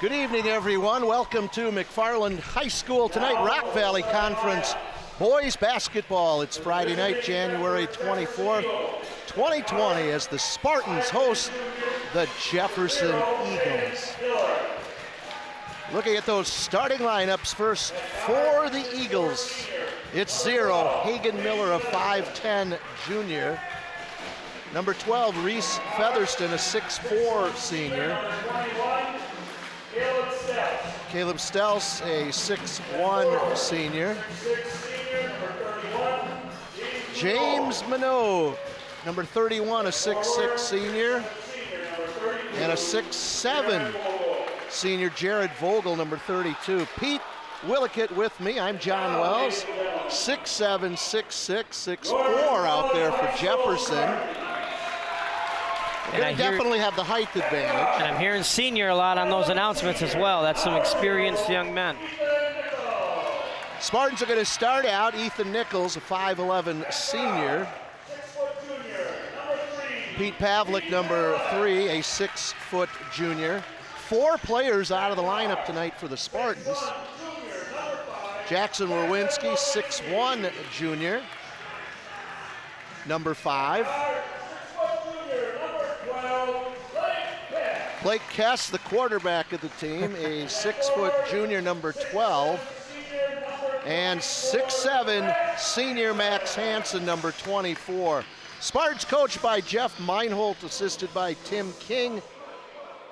Good evening, everyone. Welcome to McFarland High School tonight, Rock Valley Conference boys basketball. It's Friday night, January 24th, 2020, as the Spartans host the Jefferson Eagles. Looking at those starting lineups first for the Eagles. It's 0, Hagen Miller, a 5'10 junior. Number 12, Reese Featherston, a 6'4 senior. Caleb Stels, a 6'1 senior. James Minogue, number 31, a 6'6 senior. And a 6'7 senior, Jared Vogel, number 32. Pete Willickett with me. I'm John Wells. 6'7", 6'6", 6'4 out there for Jefferson. They definitely have the height advantage. And I'm hearing senior a lot on those announcements as well. That's some experienced young men. Spartans are going to start out. Ethan Nichols, a 5'11 senior. Pete Pavlik, number 3, a 6-foot junior. 4 players out of the lineup tonight for the Spartans. Jackson Werwinski, 6'1 junior. Number 5. Blake Kess, the quarterback of the team, a 6-foot junior, number 12. And 6'7 senior Max Hansen, number 24. Spartans coached by Jeff Meinholt, assisted by Tim King.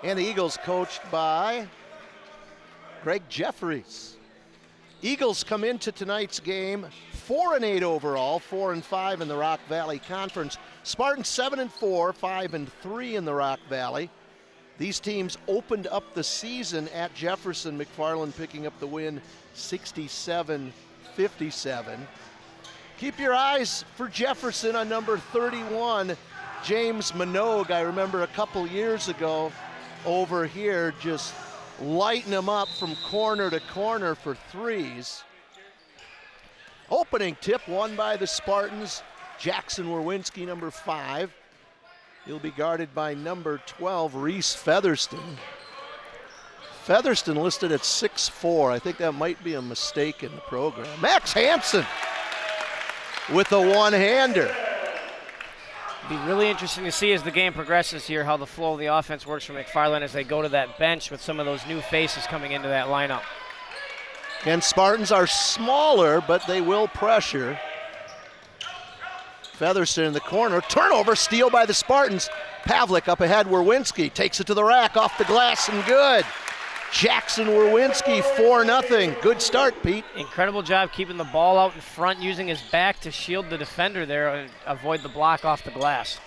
And the Eagles coached by Greg Jeffries. Eagles come into tonight's game 4-8 overall, 4-5 in the Rock Valley Conference. Spartans 7-4, 5-3 in the Rock Valley. These teams opened up the season at Jefferson. McFarland picking up the win 67-57. Keep your eyes for Jefferson on number 31, James Minogue. I remember a couple years ago over here just lighting him up from corner to corner for threes. Opening tip won by the Spartans. Jackson Werwinski, number 5. He'll be guarded by number 12, Reese Featherston. Featherston listed at 6'4". I think that might be a mistake in the program. Max Hansen with a one-hander. Be really interesting to see as the game progresses here how the flow of the offense works for McFarland as they go to that bench with some of those new faces coming into that lineup. And Spartans are smaller, but they will pressure. Featherston in the corner, turnover, steal by the Spartans. Pavlik up ahead, Werwinski takes it to the rack, off the glass and good. Jackson Werwinski, 4-0. Good start, Pete. Incredible job keeping the ball out in front, using his back to shield the defender there and avoid the block off the glass.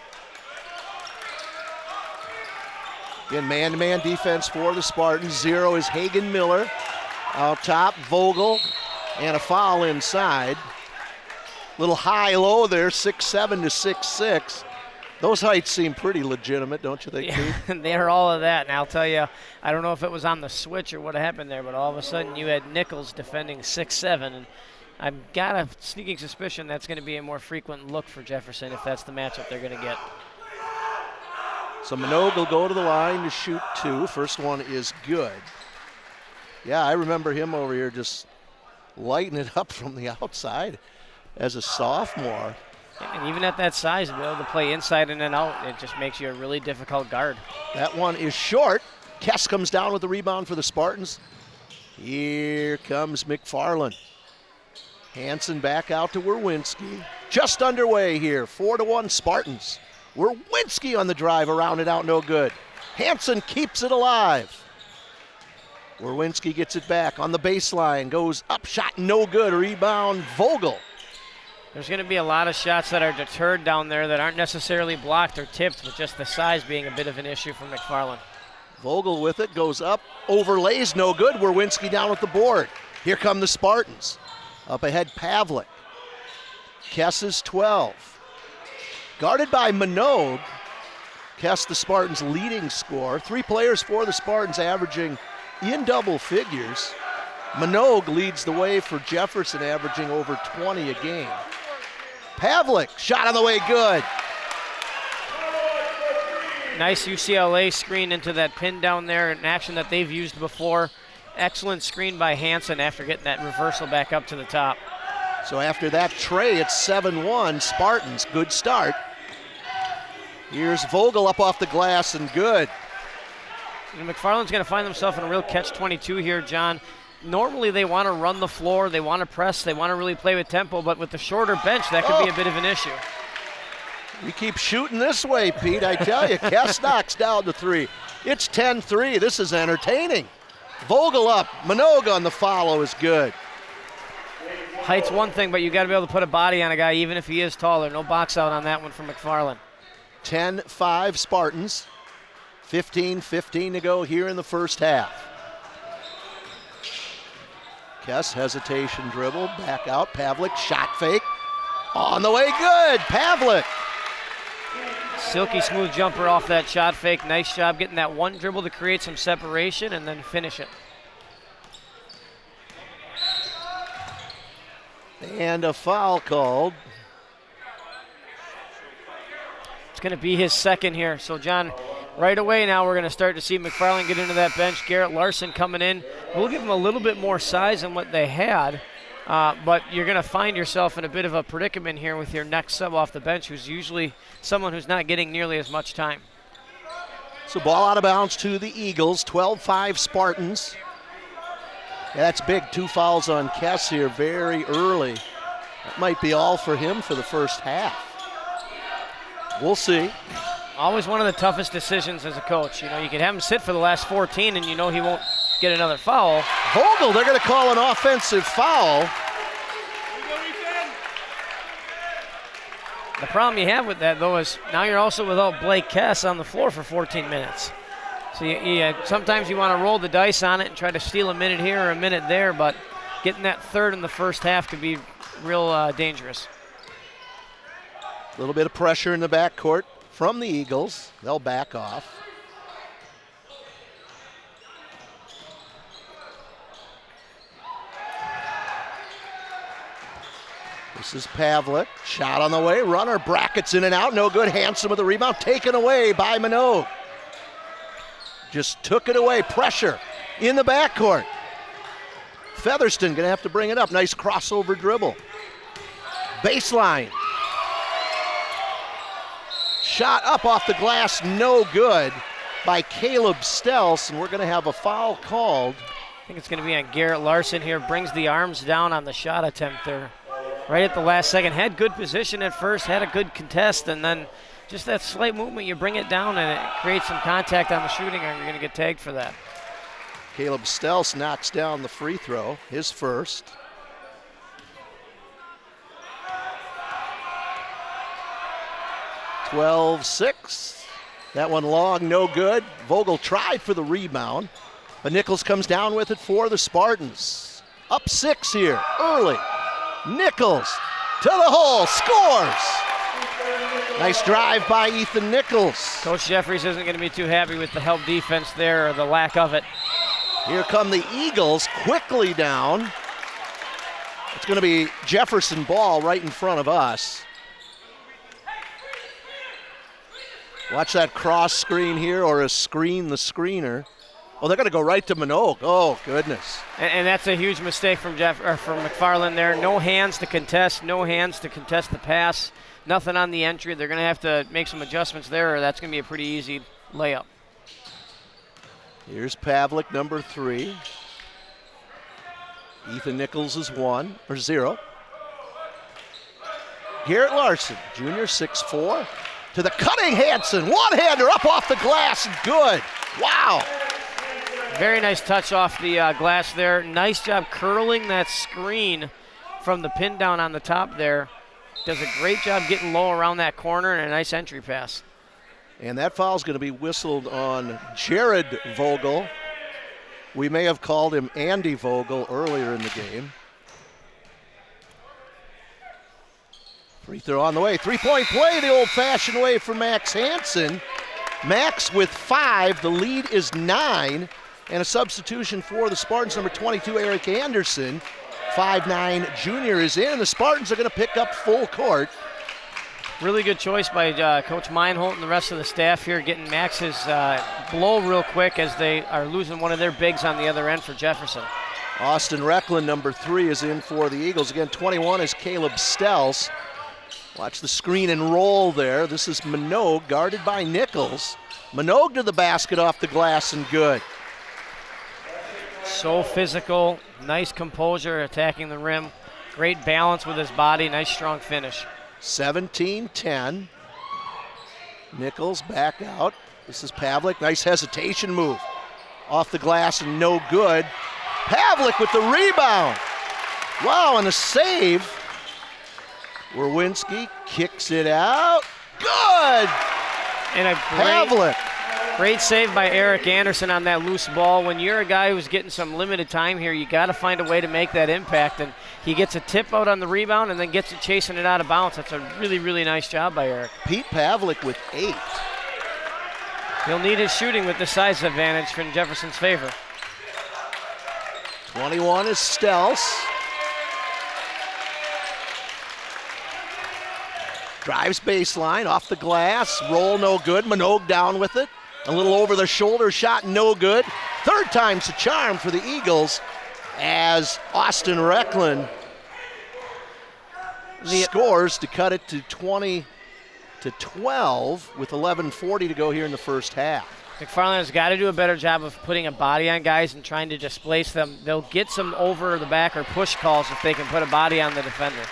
Again, man-to-man defense for the Spartans. 0 is Hagen Miller. Out top, Vogel, and a foul inside. Little high-low there, 6'7" to 6'6". Those heights seem pretty legitimate, don't you think, Pete? Yeah, they're all of that. And I'll tell you, I don't know if it was on the switch or what happened there, but all of a sudden you had Nichols defending 6'7", and I've got a sneaking suspicion that's going to be a more frequent look for Jefferson if that's the matchup they're going to get. So Minogue will go to the line to shoot 2. First one is good. Yeah, I remember him over here just lighting it up from the outside as a sophomore. And even at that size, to be able to play inside and then out, it just makes you a really difficult guard. That one is short. Kess comes down with the rebound for the Spartans. Here comes McFarland. Hansen back out to Werwinski. Just underway here, 4-1 Spartans. Werwinski on the drive, around it out, no good. Hansen keeps it alive. Werwinski gets it back on the baseline, goes up, shot no good, rebound Vogel. There's going to be a lot of shots that are deterred down there that aren't necessarily blocked or tipped, with just the size being a bit of an issue for McFarland. Vogel with it, goes up, overlays, no good. Werwinski down with the board. Here come the Spartans. Up ahead, Pavlik. Kess is 12. Guarded by Minogue. Kess, the Spartans' leading scorer. 3 players for the Spartans averaging in double figures. Minogue leads the way for Jefferson, averaging over 20 a game. Pavlik, shot on the way, good. Nice UCLA screen into that pin down there, an action that they've used before. Excellent screen by Hansen after getting that reversal back up to the top. So after that tray, it's 7-1, Spartans. Good start. Here's Vogel up off the glass and good. You know, McFarland's going to find himself in a real catch-22 here, John. Normally they want to run the floor, they want to press, they want to really play with tempo, but with the shorter bench, that could be a bit of an issue. You keep shooting this way, Pete, I tell you. Kess knocks down the three. It's 10-3. This is entertaining. Vogel up. Minogue on the follow is good. Height's one thing, but you got to be able to put a body on a guy even if he is taller. No box out on that one from McFarland. 10-5 Spartans. 15-15 to go here in the first half. Kess hesitation dribble, back out. Pavlik shot fake. On the way, good. Pavlik. Silky smooth jumper off that shot fake. Nice job getting that one dribble to create some separation and then finish it. And a foul called. It's going to be his second here. So, John, right away now we're going to start to see McFarland get into that bench. Garrett Larson coming in. We'll give him a little bit more size than what they had, but you're going to find yourself in a bit of a predicament here with your next sub off the bench, who's usually someone who's not getting nearly as much time. So ball out of bounds to the Eagles, 12-5 Spartans. Yeah, that's big, 2 fouls on Kess here very early. That might be all for him for the first half. We'll see. Always one of the toughest decisions as a coach. You know, you can have him sit for the last 14 and you know he won't get another foul. Vogel, they're going to call an offensive foul. The problem you have with that, though, is now you're also without Blake Kess on the floor for 14 minutes. So sometimes you want to roll the dice on it and try to steal a minute here or a minute there, but getting that third in the first half could be real dangerous. A little bit of pressure in the backcourt from the Eagles. They'll back off. This is Pavlik. Shot on the way. Runner brackets in and out. No good. Hansen with the rebound. Taken away by Minogue. Just took it away. Pressure in the backcourt. Featherston going to have to bring it up. Nice crossover dribble. Baseline. Shot up off the glass. No good by Caleb Stels. And we're going to have a foul called. I think it's going to be on Garrett Larson here. Brings the arms down on the shot attempt there. Right at the last second. Had good position at first. Had a good contest. And then just that slight movement, you bring it down and it creates some contact on the shooting arm. You're going to get tagged for that. Caleb Stels knocks down the free throw, his first. (12-6). That one long, no good. Vogel tried for the rebound, but Nichols comes down with it for the Spartans. Up 6 here, early. Nichols to the hole, scores! Nice drive by Ethan Nichols. Coach Jeffries isn't going to be too happy with the help defense there, or the lack of it. Here come the Eagles quickly down. It's going to be Jefferson ball right in front of us. Watch that cross screen here, or a screen the screener. Oh, they're going to go right to Minogue. Oh, goodness. And that's a huge mistake from McFarland there. No hands to contest, no hands to contest the pass. Nothing on the entry. They're going to have to make some adjustments there, or that's going to be a pretty easy layup. Here's Pavlik, number 3. Ethan Nichols is 0. Garrett Larson, junior, 6'4". To the cutting Hansen. One-hander up off the glass. Good. Wow. Very nice touch off the glass there. Nice job curling that screen from the pin down on the top there. Does a great job getting low around that corner and a nice entry pass. And that foul's going to be whistled on Jared Vogel. We may have called him Andy Vogel earlier in the game. Free throw on the way. Three-point play the old-fashioned way for Max Hansen. Max with 5. The lead is 9. And a substitution for the Spartans, number 22, Eric Anderson. 5'9" junior is in. The Spartans are going to pick up full court. Really good choice by Coach Meinholt and the rest of the staff here, getting Max his blow real quick as they are losing one of their bigs on the other end for Jefferson. Austin Reckland, number 3, is in for the Eagles. Again, 21 is Caleb Stells. Watch the screen and roll there. This is Minogue, guarded by Nichols. Minogue to the basket off the glass and good. So physical, nice composure, attacking the rim. Great balance with his body, nice strong finish. 17-10. Nichols back out. This is Pavlik, nice hesitation move. Off the glass and no good. Pavlik with the rebound. Wow, and a save. Werwinski kicks it out. Good! And a great save by Eric Anderson on that loose ball. When you're a guy who's getting some limited time here, you got to find a way to make that impact. And he gets a tip out on the rebound and then gets it chasing it out of bounds. That's a really, really nice job by Eric. Pete Pavlik with 8. He'll need his shooting with the size advantage in Jefferson's favor. 21 is Stells. Drives baseline, off the glass, roll no good. Minogue down with it. A little over the shoulder shot, no good. Third time's a charm for the Eagles as Austin Reckland scores to cut it to 20-12 with 11:40 to go here in the first half. McFarland has got to do a better job of putting a body on guys and trying to displace them. They'll get some over the back or push calls if they can put a body on the defender.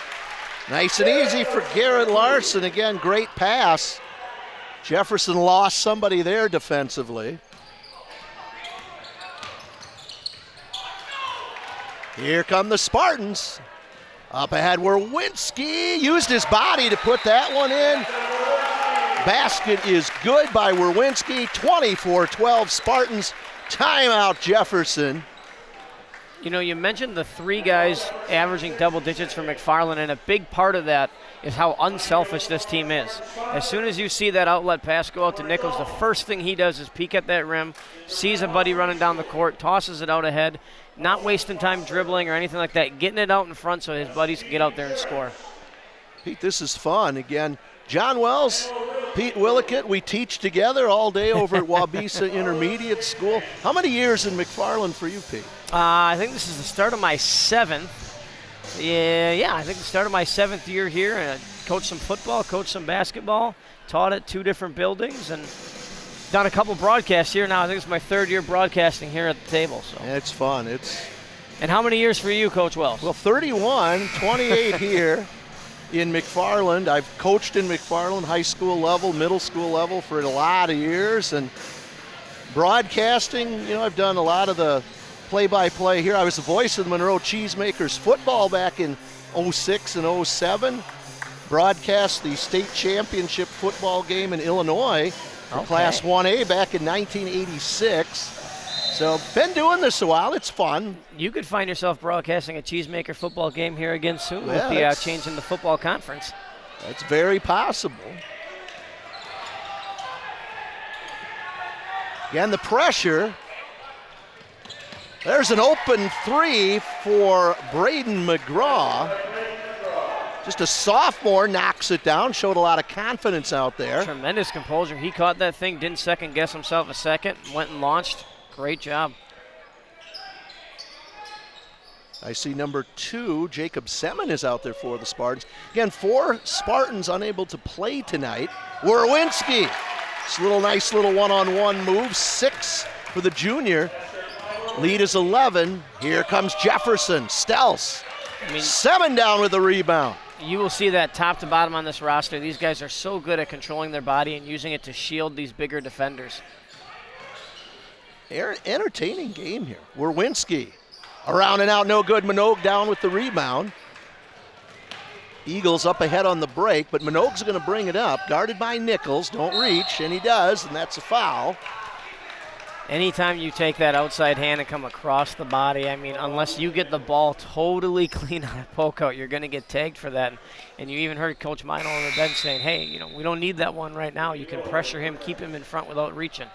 Nice and easy for Garrett Larson. Again, great pass. Jefferson lost somebody there defensively. Here come the Spartans. Up ahead, Werwinski used his body to put that one in. Basket is good by Werwinski. 24-12 Spartans. Timeout Jefferson. You know, you mentioned the 3 guys averaging double digits for McFarland, and a big part of that is how unselfish this team is. As soon as you see that outlet pass go out to Nichols, the first thing he does is peek at that rim, sees a buddy running down the court, tosses it out ahead, not wasting time dribbling or anything like that, getting it out in front so his buddies can get out there and score. Pete, this is fun. Again, John Wells, Pete Willickett, we teach together all day over at Wabisa Intermediate School. How many years in McFarland for you, Pete? I think this is the start of my 7th. Yeah, I think the start of my 7th year here. And I coached some football, coached some basketball, taught at 2 different buildings, and done a couple broadcasts here now. I think it's my 3rd year broadcasting here at the table. So it's fun. And how many years for you, Coach Wells? Well, 31, 28 here in McFarland. I've coached in McFarland, high school level, middle school level for a lot of years, and broadcasting, you know, I've done a lot of the play-by-play here. I was the voice of the Monroe Cheesemakers football back in 06 and 07. Broadcast the state championship football game in Illinois for Class 1A back in 1986. So been doing this a while. It's fun. You could find yourself broadcasting a Cheesemaker football game here again soon with the change in the football conference. That's very possible. Again, the pressure. There's an open 3 for Braden McGraw. Just a sophomore, knocks it down, showed a lot of confidence out there. Tremendous composure. He caught that thing, didn't second guess himself a second, went and launched. Great job. I see number 2, Jacob Semin, is out there for the Spartans. Again, 4 Spartans unable to play tonight. Werwinski, this nice little one-on-one move, 6 for the junior. Lead is 11. Here comes Jefferson. Stells. Semin down with the rebound. You will see that top to bottom on this roster. These guys are so good at controlling their body and using it to shield these bigger defenders. Entertaining game here. Werwinski. Around and out, no good. Minogue down with the rebound. Eagles up ahead on the break, but Minogue's going to bring it up. Guarded by Nichols. Don't reach, and he does, and that's a foul. Anytime you take that outside hand and come across the body, I mean, unless you get the ball totally clean on a poke out, you're going to get tagged for that. And you even heard Coach Meinl on the bench saying, hey, you know, we don't need that one right now. You can pressure him, keep him in front without reaching.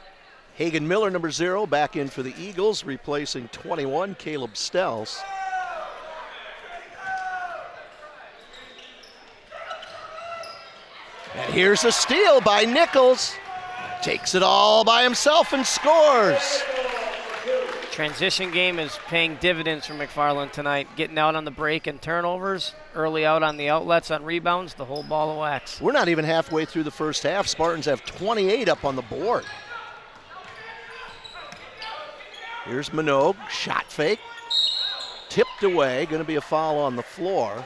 Hagan Miller, number 0, back in for the Eagles, replacing 21, Caleb Stells. Here's a steal by Nichols. Takes it all by himself and scores. Transition game is paying dividends for McFarland tonight. Getting out on the break and turnovers, early out on the outlets on rebounds, the whole ball of wax. We're not even halfway through the first half. Spartans have 28 up on the board. Here's Minogue, shot fake. Tipped away, going to be a foul on the floor.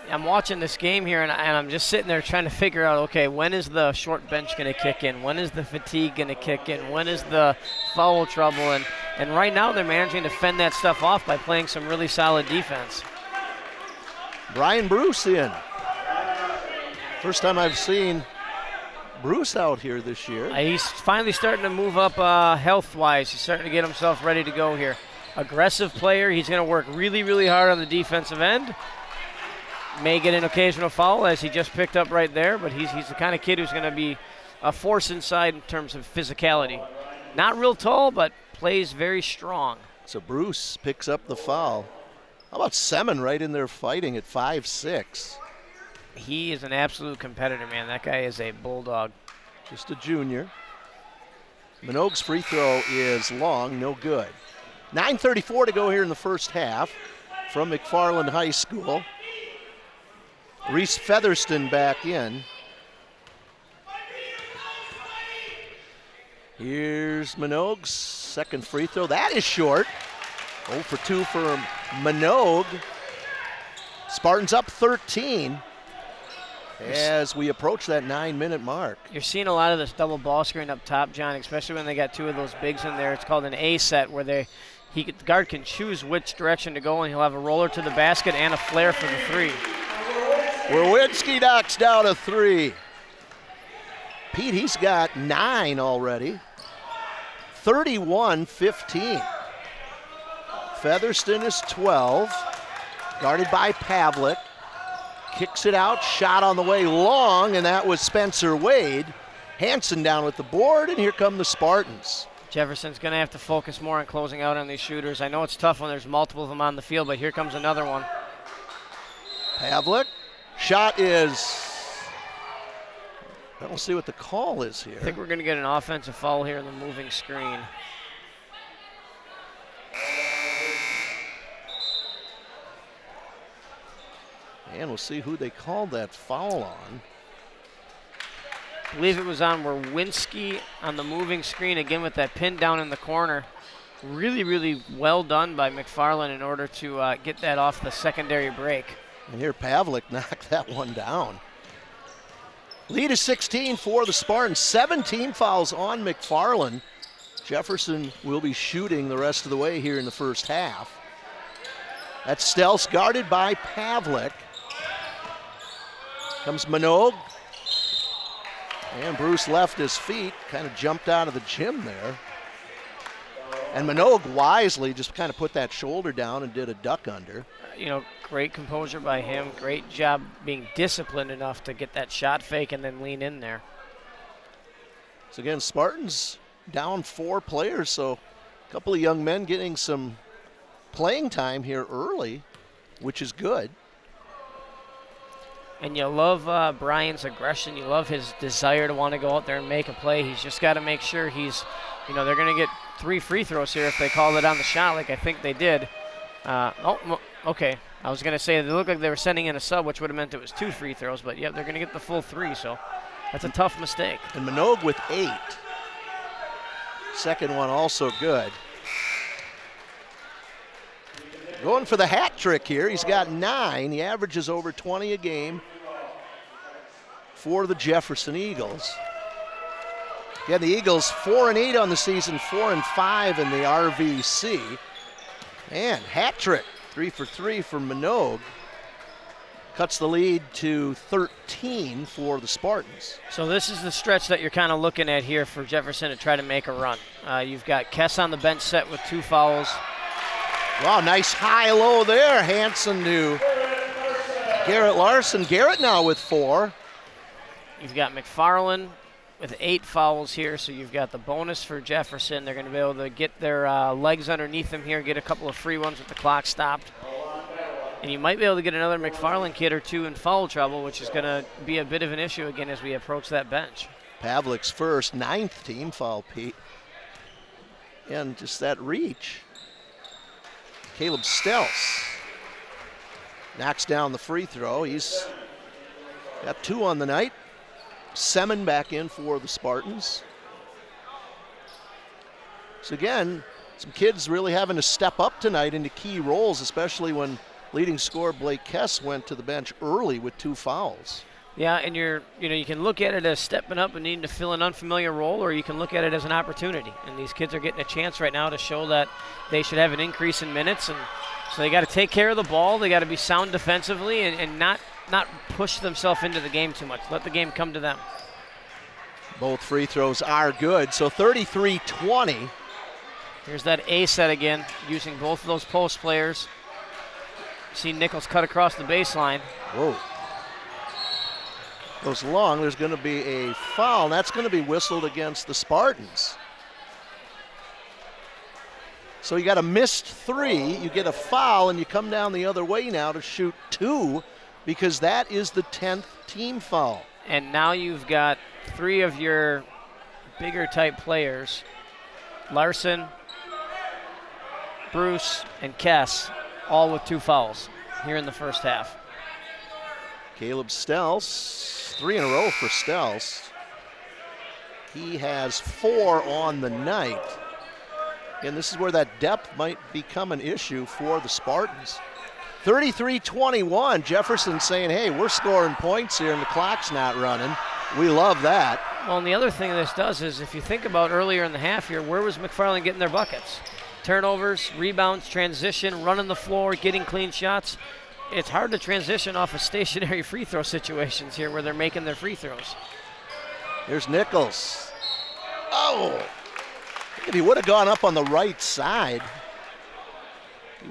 I'm watching this game here, and I'm just sitting there trying to figure out, okay, when is the short bench going to kick in? When is the fatigue going to kick in? When is the foul trouble? And right now they're managing to fend that stuff off by playing some really solid defense. Brian Bruce in. First time I've seen Bruce out here this year. He's finally starting to move up health-wise. He's starting to get himself ready to go here. Aggressive player. He's going to work really, really hard on the defensive end. May get an occasional foul, as he just picked up right there, but he's the kind of kid who's going to be a force inside in terms of physicality. Not real tall, but plays very strong. So Bruce picks up the foul. How about Semin right in there fighting at 5'6"? He is an absolute competitor, man. That guy is a bulldog. Just a junior. Minogue's free throw is long, no good. 9:34 to go here in the first half from McFarland High School. Reese Featherston back in. Here's Minogue's second free throw. That is short. 0 for 2 for Minogue. Spartans up 13 as we approach that 9-minute mark. You're seeing a lot of this double ball screen up top, John, especially when they got two of those bigs in there. It's called an A set, where the guard can choose which direction to go, and he'll have a roller to the basket and a flare for the three. Werwinski knocks down a three. Pete, he's got 9 already. 31-15. Featherston is 12. Guarded by Pavlik. Kicks it out, shot on the way long, and that was Spencer Wade. Hanson down with the board, and here come the Spartans. Jefferson's going to have to focus more on closing out on these shooters. I know it's tough when there's multiple of them on the field, but here comes another one. Pavlik. Shot is, I don't see what the call is here. I think we're going to get an offensive foul here in the moving screen. And we'll see who they called that foul on. I believe it was on Werwinski on the moving screen, again with that pin down in the corner. Really, really well done by McFarland in order to get that off the secondary break. And here Pavlik knocked that one down. Lead is 16 for the Spartans. 17 fouls on McFarland. Jefferson will be shooting the rest of the way here in the first half. That's Stelz guarded by Pavlik. Comes Minogue. And Bruce left his feet, kind of jumped out of the gym there. And Minogue wisely just kind of put that shoulder down and did a duck under. You know, great composure by him. Great job being disciplined enough to get that shot fake and then lean in there. So again, Spartans down 4 players, so a couple of young men getting some playing time here early, which is good. And you love Brian's aggression. You love his desire to want to go out there and make a play. He's just got to make sure he's, you know, they're going to get 3 free throws here if they call it on the shot like I think they did. Okay. I was going to say they looked like they were sending in a sub, which would have meant it was 2 free throws, but yeah, they're going to get the full 3, so that's a tough mistake. And Minogue with 8. Second one also good. Going for the hat trick here. He's got 9. He averages over 20 a game for the Jefferson Eagles. Again, the Eagles 4-8 on the season, 4-5 in the RVC. And hat trick, 3 for 3 for Minogue. Cuts the lead to 13 for the Spartans. So this is the stretch that you're kind of looking at here for Jefferson to try to make a run. You've got Kess on the bench set with 2 fouls. Wow, nice high-low there. Hanson to Garrett Larson. Garrett now with 4. You've got McFarland with 8 fouls here, so you've got the bonus for Jefferson. They're going to be able to get their legs underneath them here, get a couple of free ones with the clock stopped. And you might be able to get another McFarland kid or two in foul trouble, which is going to be a bit of an issue again as we approach that bench. Pavlik's first, 9th team foul, Pete. And just that reach. Caleb Stelz knocks down the free throw. He's got 2 on the night. Semen back in for the Spartans. So again, some kids really having to step up tonight into key roles, especially when leading scorer Blake Kess went to the bench early with 2 fouls. Yeah, and you can look at it as stepping up and needing to fill an unfamiliar role, or you can look at it as an opportunity. And these kids are getting a chance right now to show that they should have an increase in minutes, and so they got to take care of the ball. They got to be sound defensively and not push themselves into the game too much. Let the game come to them. Both free throws are good, so 33-20. Here's that A set again, using both of those post players. See Nichols cut across the baseline. Whoa. Goes long, there's going to be a foul, and that's going to be whistled against the Spartans. So you got a missed 3, you get a foul, and you come down the other way now to shoot 2, because that is the 10th team foul. And now you've got 3 of your bigger type players, Larson, Bruce, and Kess, all with 2 fouls here in the first half. Caleb Stelz, 3 in a row for Stelz. He has 4 on the night. And this is where that depth might become an issue for the Spartans. 33-21, Jefferson saying, hey, we're scoring points here and the clock's not running. We love that. Well, and the other thing this does is if you think about earlier in the half here, where was McFarland getting their buckets? Turnovers, rebounds, transition, running the floor, getting clean shots. It's hard to transition off of stationary free throw situations here where they're making their free throws. Here's Nichols. Oh, if he would have gone up on the right side,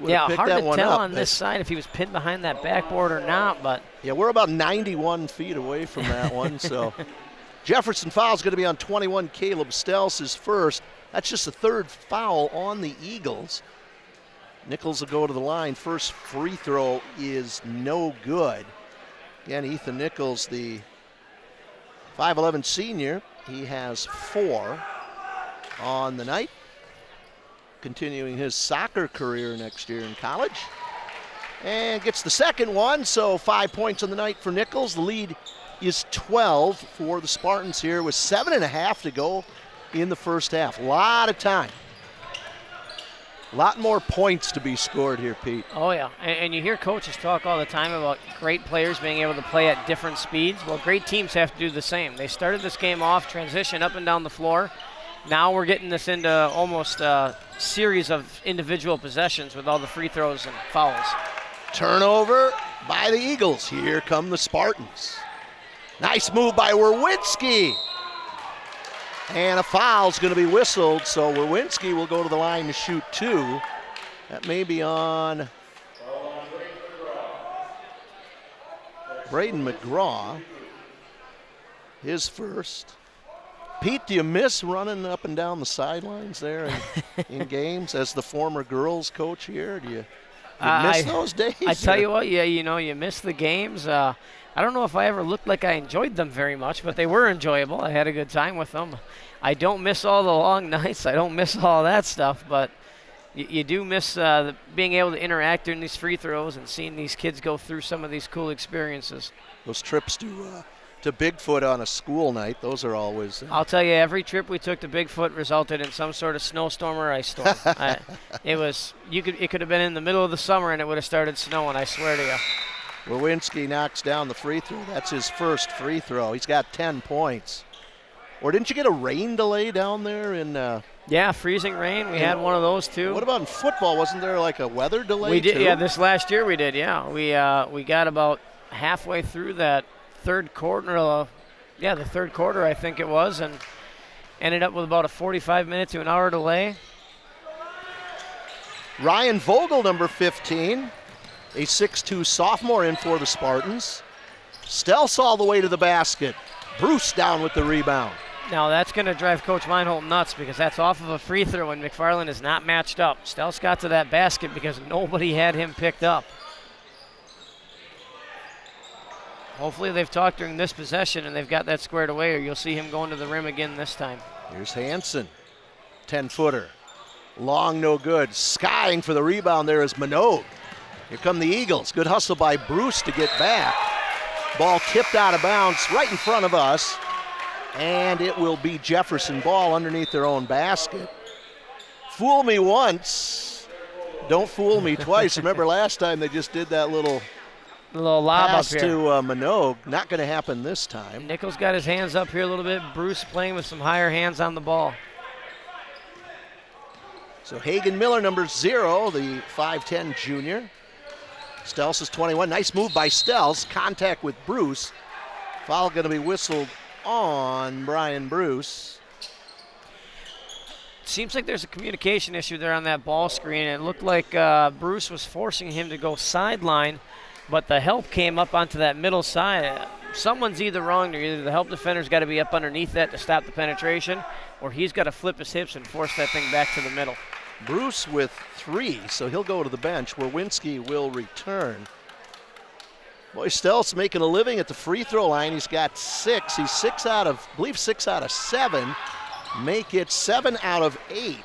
yeah, hard to tell on this side if he was pinned behind that backboard or not, but. Yeah, we're about 91 feet away from that one, so. Jefferson foul is going to be on 21, Caleb Stelz, his first. That's just the 3rd foul on the Eagles. Nichols will go to the line. First free throw is no good. Again, Ethan Nichols, the 5'11 senior, he has 4 on the night. Continuing his soccer career next year in college. And gets the second one, so 5 points on the night for Nichols. The lead is 12 for the Spartans here with 7.5 to go in the first half. A lot of time. A lot more points to be scored here, Pete. Oh, yeah. And you hear coaches talk all the time about great players being able to play at different speeds. Well, great teams have to do the same. They started this game off, transition up and down the floor. Now we're getting this into almost a series of individual possessions with all the free throws and fouls. Turnover by the Eagles. Here come the Spartans. Nice move by Werwinski. And a foul's going to be whistled, so Werwinski will go to the line to shoot 2. That may be on Braden McGraw, his first. Pete, do you miss running up and down the sidelines there in games as the former girls coach here? Do you miss those days? I tell you what, yeah, you miss the games. I don't know if I ever looked like I enjoyed them very much, but they were enjoyable. I had a good time with them. I don't miss all the long nights. I don't miss all that stuff, but you do miss being able to interact during these free throws and seeing these kids go through some of these cool experiences. Those trips to Bigfoot on a school night, those are always. I'll tell you, every trip we took to Bigfoot resulted in some sort of snowstorm or ice storm. It could have been in the middle of the summer and it would have started snowing, I swear to you. Werwinski knocks down the free throw. That's his first free throw. He's got 10 points. Or didn't you get a rain delay down there in? Yeah, freezing rain. We had one of those too. What about in football? Wasn't there like a weather delay? We did. Too? Yeah, this last year we did. Yeah, we got about halfway through that third quarter. The third quarter I think it was, and ended up with about a 45-minute to an hour delay. Ryan Vogel, number 15. A 6'2 sophomore in for the Spartans. Stelz all the way to the basket. Bruce down with the rebound. Now that's going to drive Coach Weinholt nuts because that's off of a free throw and McFarland is not matched up. Stelz got to that basket because nobody had him picked up. Hopefully they've talked during this possession and they've got that squared away, or you'll see him going to the rim again this time. Here's Hansen, 10-footer. Long, no good. Skying for the rebound there is Minogue. Here come the Eagles. Good hustle by Bruce to get back. Ball tipped out of bounds right in front of us. And it will be Jefferson ball underneath their own basket. Fool me once, don't fool me twice. Remember last time they just did that little lob pass up here to Minogue. Not going to happen this time. Nichols got his hands up here a little bit. Bruce playing with some higher hands on the ball. So Hagen Miller, number 0, the 5'10 junior. Stels is 21. Nice move by Stels. Contact with Bruce. Foul going to be whistled on Brian Bruce. Seems like there's a communication issue there on that ball screen. It looked like Bruce was forcing him to go sideline, but the help came up onto that middle side. Someone's either wrong. Either the help defender's got to be up underneath that to stop the penetration, or he's got to flip his hips and force that thing back to the middle. Bruce with 3, so he'll go to the bench. Werwinski will return. Boy, Stelz making a living at the free throw line. He's got 6. He's 6 out of 7. Make it 7 out of 8.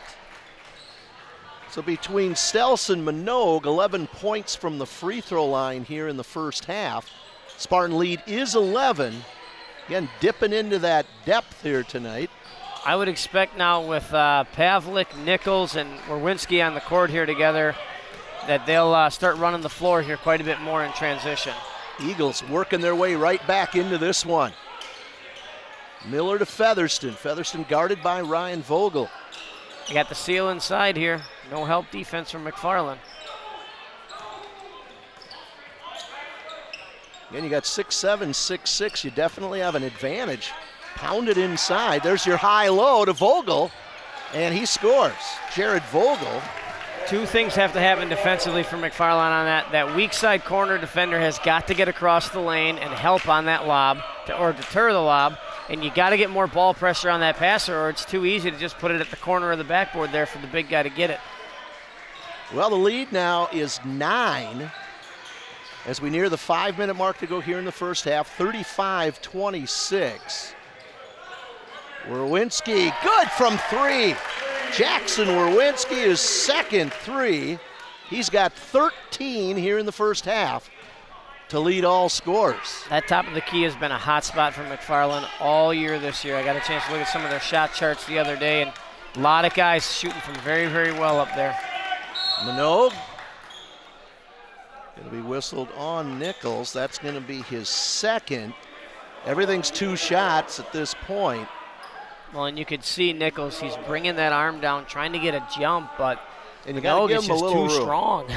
So between Stelz and Minogue, 11 points from the free throw line here in the first half. Spartan lead is 11. Again, dipping into that depth here tonight. I would expect now with Pavlik, Nichols, and Werwinski on the court here together that they'll start running the floor here quite a bit more in transition. Eagles working their way right back into this one. Miller to Featherston. Featherston guarded by Ryan Vogel. You got the seal inside here. No help defense from McFarland. Again, you got 6'7", 6'6". You definitely have an advantage. Pound it inside. There's your high-low to Vogel, and he scores. Jared Vogel. 2 things have to happen defensively for McFarland on that. That weak side corner defender has got to get across the lane and help on that lob or deter the lob. And you got to get more ball pressure on that passer, or it's too easy to just put it at the corner of the backboard there for the big guy to get it. Well, the lead now is 9 as we near the 5-minute mark to go here in the first half. 35-26. Werwinski, good from 3. Jackson Werwinski, his second 3. He's got 13 here in the first half to lead all scores. That top of the key has been a hot spot for McFarland all year this year. I got a chance to look at some of their shot charts the other day, and a lot of guys shooting from very, very well up there. Minogue going to be whistled on Nichols. That's going to be his second. Everything's 2 shots at this point. Well, and you could see Nichols, he's bringing that arm down, trying to get a jump, but and you got to give him a little too room. Strong.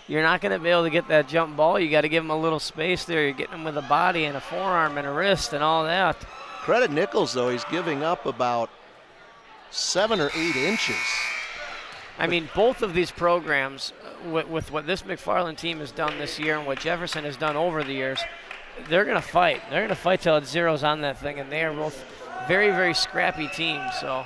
You're not going to be able to get that jump ball. You got to give him a little space there. You're getting him with a body and a forearm and a wrist and all that. Credit Nichols, though. He's giving up about 7 or 8 inches. I mean, both of these programs, with what this McFarland team has done this year and what Jefferson has done over the years, they're going to fight. They're going to fight till it zeroes on that thing, and they are both very, very scrappy teams. So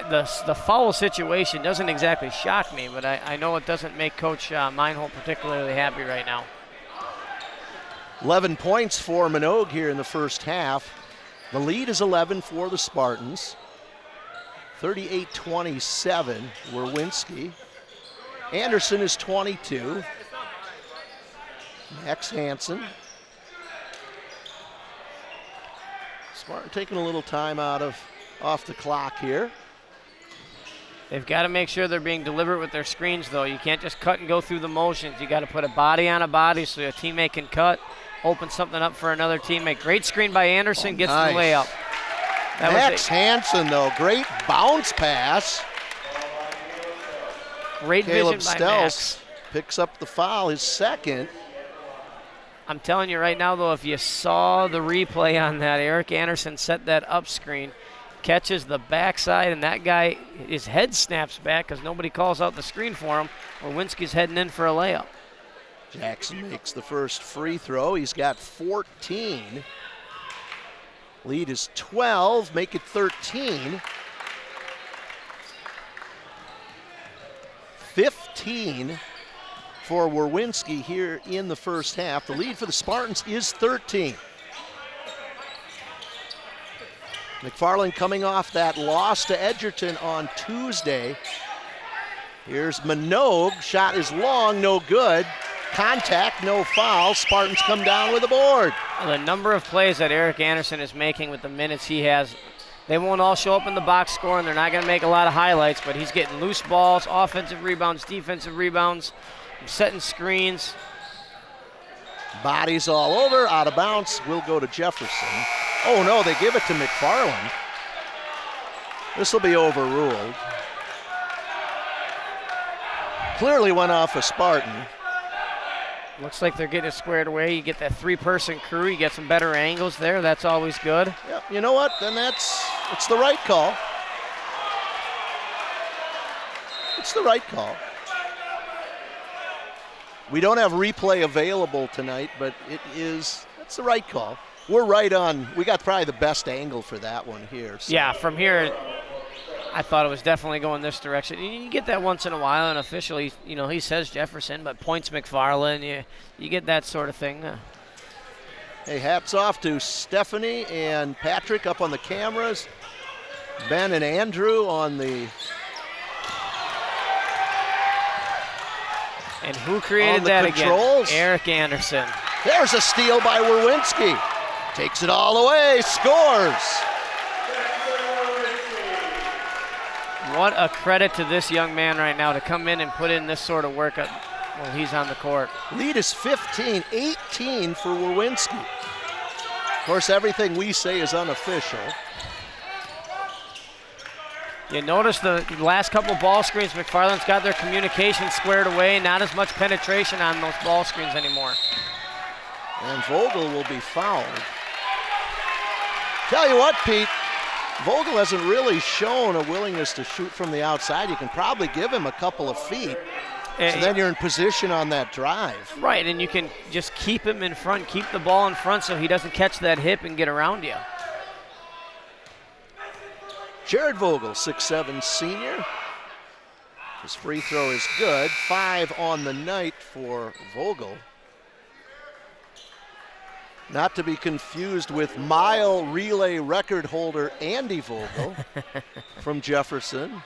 the foul situation doesn't exactly shock me, but I know it doesn't make Coach Meinhold particularly happy right now. 11 points for Minogue here in the first half. The lead is 11 for the Spartans. 38-27, Werwinski. Anderson is 22. Max Hansen. Spartan taking a little time off the clock here. They've got to make sure they're being deliberate with their screens, though. You can't just cut and go through the motions. You got to put a body on a body so a teammate can cut, open something up for another teammate. Great screen by Anderson, gets nice. The layup. Max Hansen, though, great bounce pass. Great Caleb vision by Max. Picks up the foul, his second. I'm telling you right now, though, if you saw the replay on that, Eric Anderson set that up screen, catches the backside, and that guy, his head snaps back because nobody calls out the screen for him. Werwinski's heading in for a layup. Jackson makes the first free throw. He's got 14. Lead is 12, make it 13. 15 for Werwinski here in the first half. The lead for the Spartans is 13. McFarland coming off that loss to Edgerton on Tuesday. Here's Minogue, shot is long, no good. Contact, no foul. Spartans come down with a board. The number of plays that Eric Anderson is making with the minutes he has, they won't all show up in the box score, and they're not going to make a lot of highlights, but he's getting loose balls, offensive rebounds, defensive rebounds, setting screens. Bodies all over, out of bounds, will go to Jefferson. Oh no, they give it to McFarland. This will be overruled. Clearly went off a Spartan. Looks like they're getting it squared away. You get that three-person crew, you get some better angles there. That's always good. Yeah, you know what? Then it's the right call. It's the right call. We don't have replay available tonight, but that's the right call. We're right on. We got probably the best angle for that one here. So. Yeah, from here, I thought it was definitely going this direction. You get that once in a while, and officially, he says Jefferson, but points McFarland. You get that sort of thing. Hey, hats off to Stephanie and Patrick up on the cameras. Ben and Andrew on the... And who created that controls. Again? Eric Anderson. There's a steal by Werwinski. Takes it all away, scores. What a credit to this young man right now to come in and put in this sort of work while he's on the court. Lead is 15, 18 for Werwinski. Of course, everything we say is unofficial. You notice the last couple ball screens, McFarland's got their communication squared away, not as much penetration on those ball screens anymore. And Vogel will be fouled. Tell you what, Pete, Vogel hasn't really shown a willingness to shoot from the outside. You can probably give him a couple of feet. So then you're in position on that drive. Right, and you can just keep him in front, keep the ball in front so he doesn't catch that hip and get around you. Jared Vogel, 6'7" senior. His free throw is good. 5 on the night for Vogel. Not to be confused with mile relay record holder Andy Vogel from Jefferson.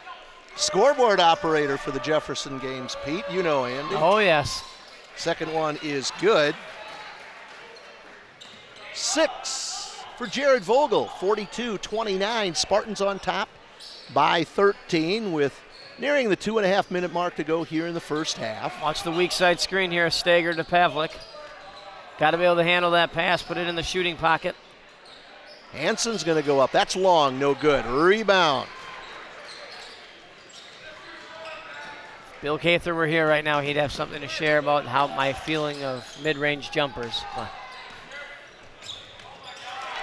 Scoreboard operator for the Jefferson games, Pete. You know Andy. Oh, yes. Second one is good. 6 for Jared Vogel, 42-29. Spartans on top by 13 with nearing the 2.5-minute mark to go here in the first half. Watch the weak side screen here, Stager to Pavlik. Got to be able to handle that pass, put it in the shooting pocket. Hansen's going to go up. That's long, no good. Rebound. Bill Cather were here right now, he'd have something to share about how my feeling of mid-range jumpers.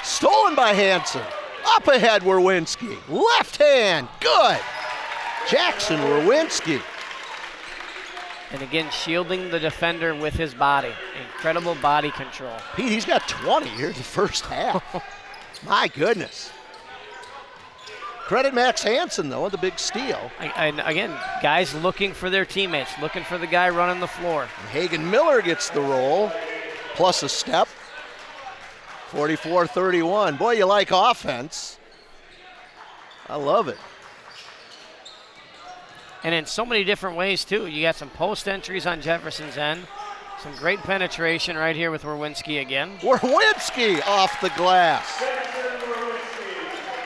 Stolen by Hansen. Up ahead, Werwinski. Left hand, good. Jackson Werwinski. And again, shielding the defender with his body. Incredible body control. Pete, he's got 20 here in the first half. My goodness. Credit Max Hansen, though, with the big steal. And again, guys looking for their teammates, looking for the guy running the floor. And Hagen Miller gets the roll, plus a step. 44-31. Boy, you like offense. I love it. And in so many different ways, too. You got some post entries on Jefferson's end. Some great penetration right here with Werwinski again. Werwinski off the glass.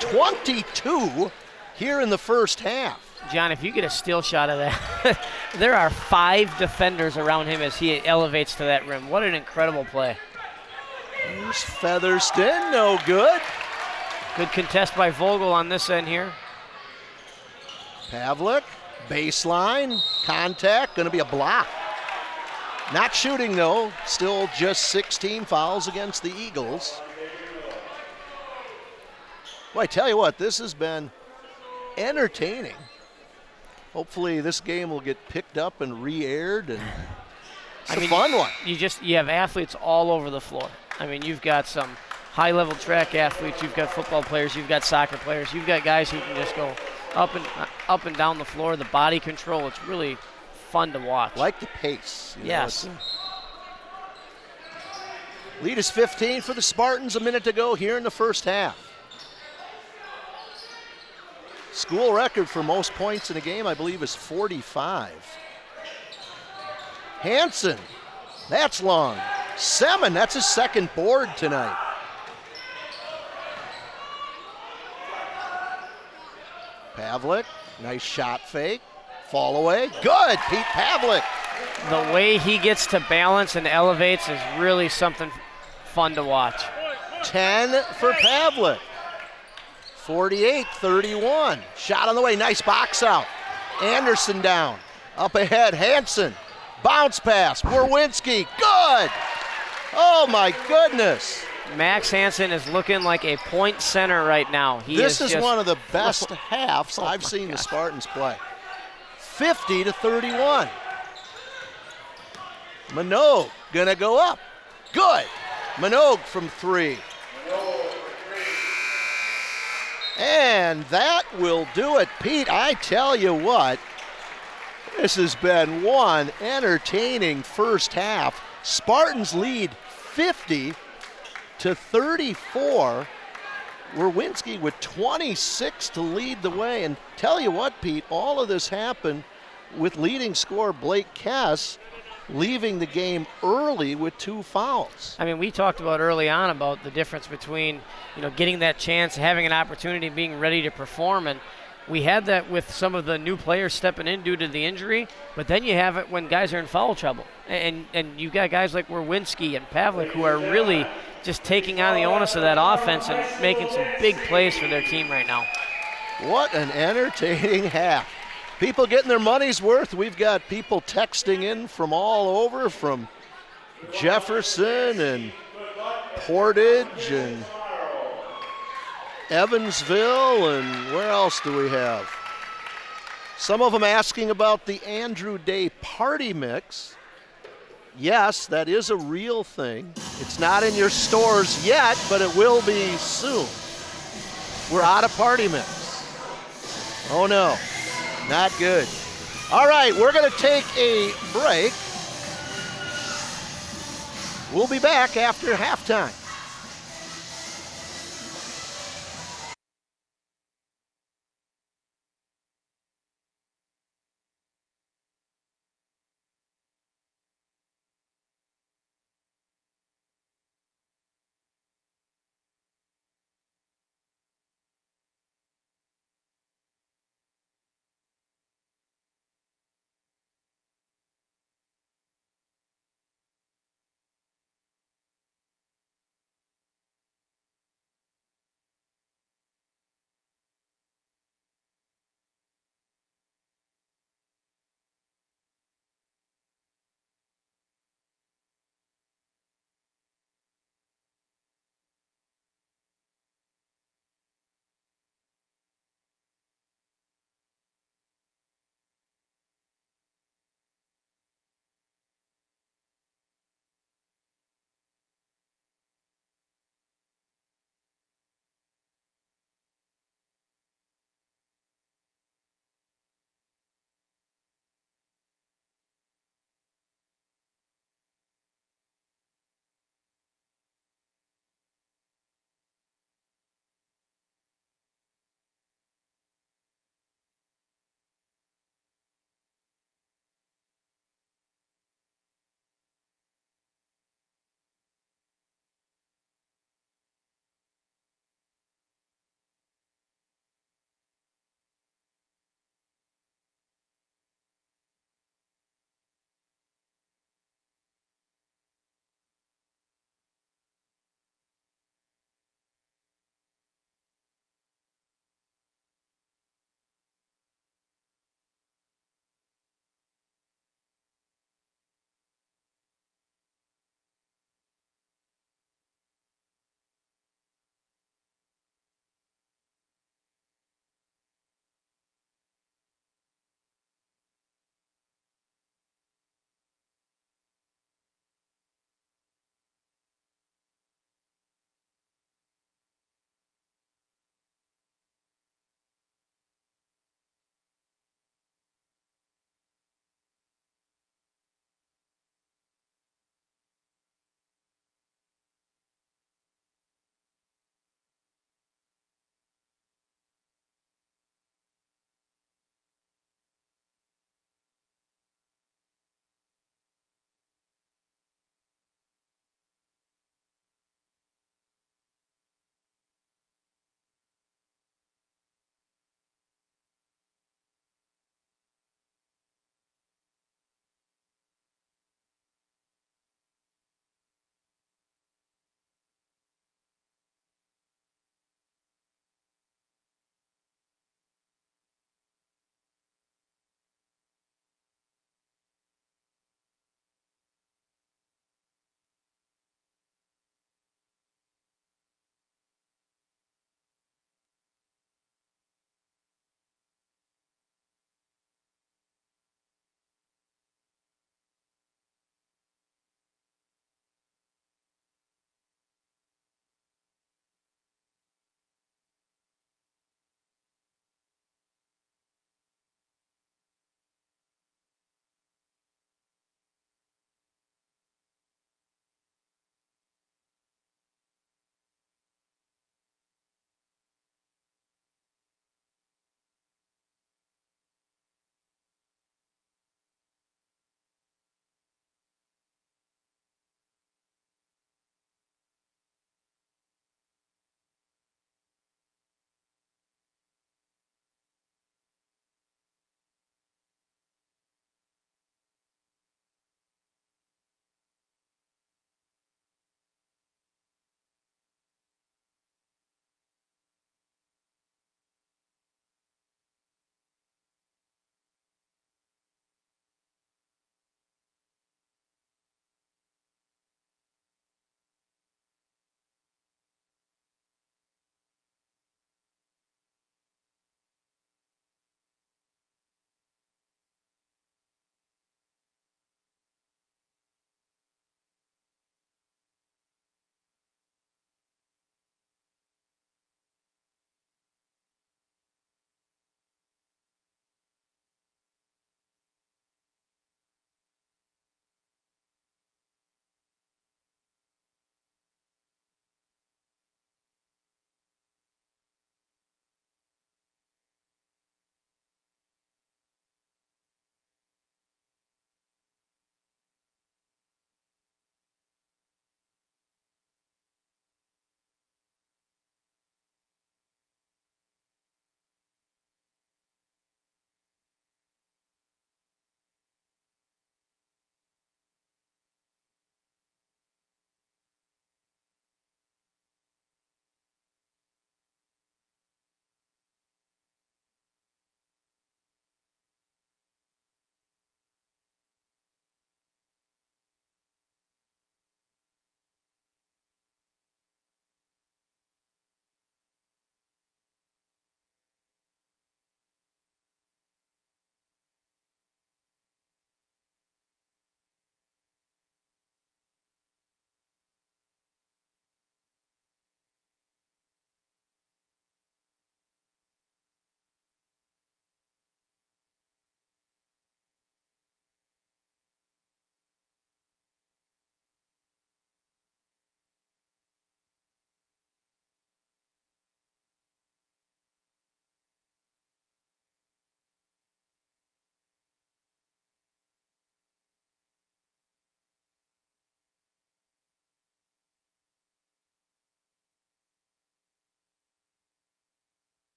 22 here in the first half. John, if you get a steal shot of that, there are 5 defenders around him as he elevates to that rim. What an incredible play. There's Featherston, no good. Good contest by Vogel on this end here. Pavlik, baseline, contact, going to be a block. Not shooting, though. Still just 16 fouls against the Eagles. Well, I tell you what, this has been entertaining. Hopefully this game will get picked up and re-aired, and it's a fun one. You have athletes all over the floor. I mean, you've got some high-level track athletes, you've got football players, you've got soccer players, you've got guys who can just go up and down the floor. The body control, it's really fun to watch. Like the pace. Yes. Lead is 15 for the Spartans, a minute to go here in the first half. School record for most points in a game, I believe, is 45. Hansen, that's long. Semin, that's his second board tonight. Pavlik, nice shot fake. Fall away, good, Pete Pavlik. The way he gets to balance and elevates is really something fun to watch. 10 for Pavlik. 48-31. Shot on the way, nice box out. Anderson down. Up ahead, Hansen. Bounce pass, Werwinski, good! Oh my goodness. Max Hansen is looking like a point center right now. This is one of the best halves I've seen the Spartans play. 50-31. Minogue gonna go up. Good. Minogue from 3. And that will do it. Pete, I tell you what, this has been one entertaining first half. Spartans lead 50-34. Werwinski with 26 to lead the way. And tell you what, Pete, all of this happened with leading scorer Blake Kess leaving the game early with 2 fouls. I mean, we talked about early on about the difference between, getting that chance, having an opportunity, being ready to perform, and we had that with some of the new players stepping in due to the injury, but then you have it when guys are in foul trouble. And you've got guys like Werwinski and Pavlik who are really just taking on the onus of that offense and making some big plays for their team right now. What an entertaining half. People getting their money's worth. We've got people texting in from all over, from Jefferson and Portage and Evansville, and where else do we have? Some of them asking about the Andrew Day party mix. Yes, that is a real thing. It's not in your stores yet, but it will be soon. We're out of party mix. Oh no, not good. All right, we're going to take a break. We'll be back after halftime.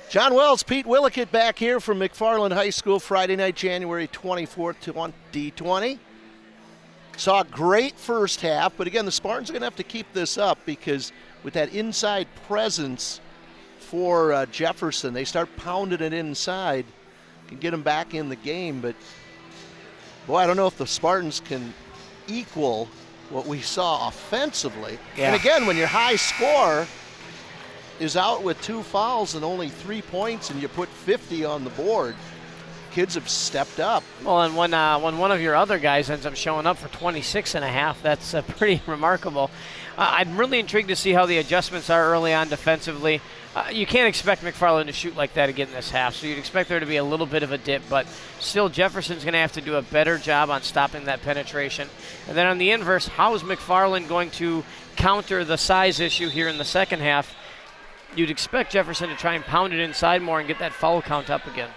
John Wells, Pete Willickett back here from McFarland High School, Friday night, January 24th, 2020. Saw a great first half, but again, the Spartans are going to have to keep this up because with that inside presence for Jefferson, they start pounding it inside, can get them back in the game. But, boy, I don't know if the Spartans can equal what we saw offensively. Yeah. And again, when your high scorer is out with 2 fouls and only 3 points and you put 50 on the board, kids have stepped up. Well, and when one of your other guys ends up showing up for 26.5, that's pretty remarkable. I'm really intrigued to see how the adjustments are early on defensively. You can't expect McFarland to shoot like that again this half, so you'd expect there to be a little bit of a dip, but still Jefferson's going to have to do a better job on stopping that penetration. And then on the inverse, how is McFarland going to counter the size issue here in the second half? You'd expect Jefferson to try and pound it inside more and get that foul count up again.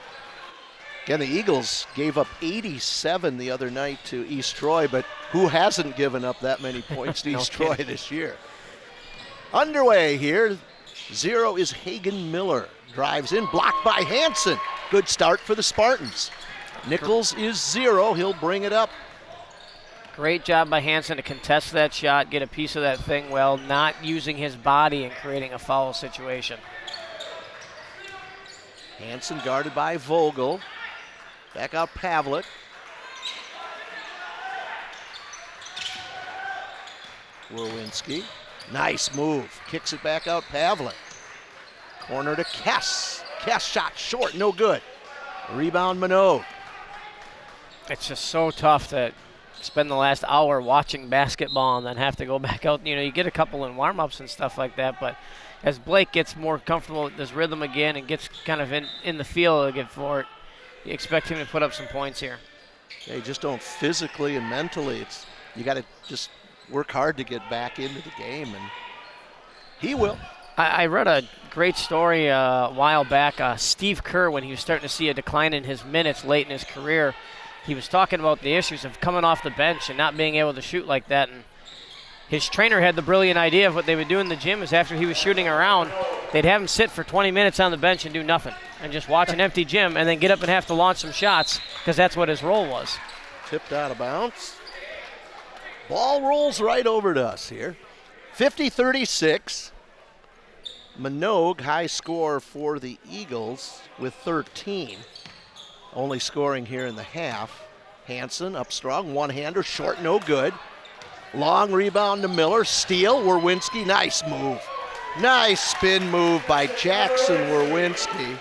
Again, the Eagles gave up 87 the other night to East Troy, but who hasn't given up that many points to East Troy this year? Underway here. 0 is Hagen Miller. Drives in, blocked by Hansen. Good start for the Spartans. Nichols is 0. He'll bring it up. Great job by Hansen to contest that shot, get a piece of that thing well, not using his body and creating a foul situation. Hansen guarded by Vogel. Back out Pavlik. Werwinski. Nice move. Kicks it back out Pavlik. Corner to Kess. Kess shot short, no good. Rebound Minogue. It's just so tough to spend the last hour watching basketball and then have to go back out. You know, you get a couple in warm-ups and stuff like that, but as Blake gets more comfortable with his rhythm again and gets kind of in the feel again for it, you expect him to put up some points here. Yeah, you just don't physically and mentally. You got to just work hard to get back into the game, and he will. I read a great story a while back. Steve Kerr, when he was starting to see a decline in his minutes late in his career, he was talking about the issues of coming off the bench and not being able to shoot like that. And his trainer had the brilliant idea of what they would do in the gym is after he was shooting around, they'd have him sit for 20 minutes on the bench and do nothing and just watch an empty gym and then get up and have to launch some shots because that's what his role was. Tipped out of bounds. Ball rolls right over to us here. 50-36. Minogue, high score for the Eagles with 13. Only scoring here in the half. Hansen up strong, one-hander, short, no good. Long rebound to Miller, steal, Werwinski, nice move. Nice spin move by Jackson Werwinski.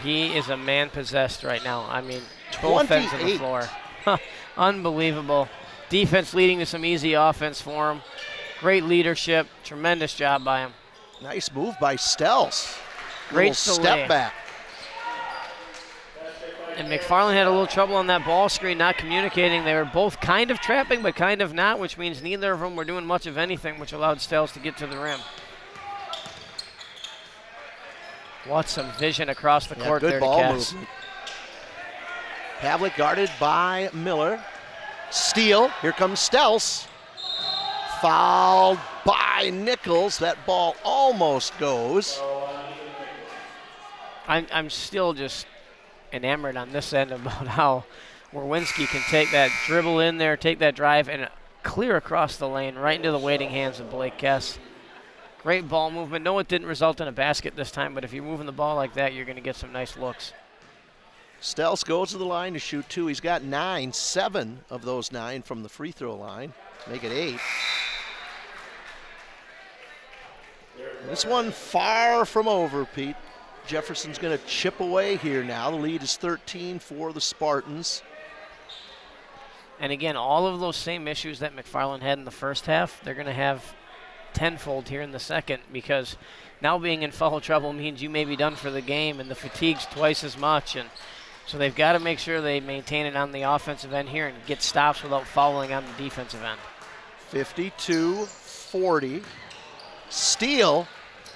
He is a man possessed right now. I mean, both ends of the floor. Unbelievable. Defense leading to some easy offense for him. Great leadership, tremendous job by him. Nice move by Stels. Great step back. And McFarland had a little trouble on that ball screen, not communicating. They were both kind of trapping, but kind of not, which means neither of them were doing much of anything, which allowed Stels to get to the rim. What some vision across the court good there ball to Kess. movement. Pavlik guarded by Miller. Steal. Here comes Stels. Fouled by Nichols. That ball almost goes. I'm still just enamored on this end about how Werwinski can take that dribble in there, take that drive, and clear across the lane right into the waiting hands of Blake Kess. Great ball movement. No, it didn't result in a basket this time, but if you're moving the ball like that, you're going to get some nice looks. Stels goes to the line to shoot 2. He's got 9, 7 of those 9 from the free throw line. Make it 8. This one far from over, Pete. Jefferson's going to chip away here now. The lead is 13 for the Spartans. And again, all of those same issues that McFarland had in the first half, they're going to have tenfold here in the second, because now being in foul trouble means you may be done for the game, and the fatigue's twice as much. And so they've got to make sure they maintain it on the offensive end here and get stops without fouling on the defensive end. 52-40. Steal.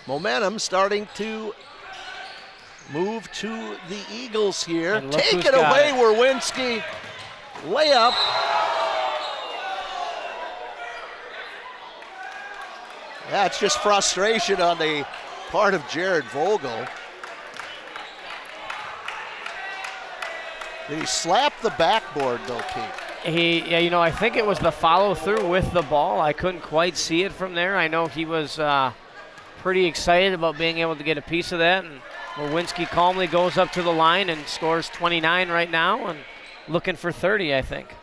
Momentum starting to move to the Eagles here. Take it away, Werwinski. Layup. Yeah, it's just frustration on the part of Jared Vogel. Did he slap the backboard though, Pete? Yeah, you know, I think it was the follow through with the ball. I couldn't quite see it from there. I know he was pretty excited about being able to get a piece of that, and Lewinsky calmly goes up to the line and scores 29 right now and looking for 30, I think.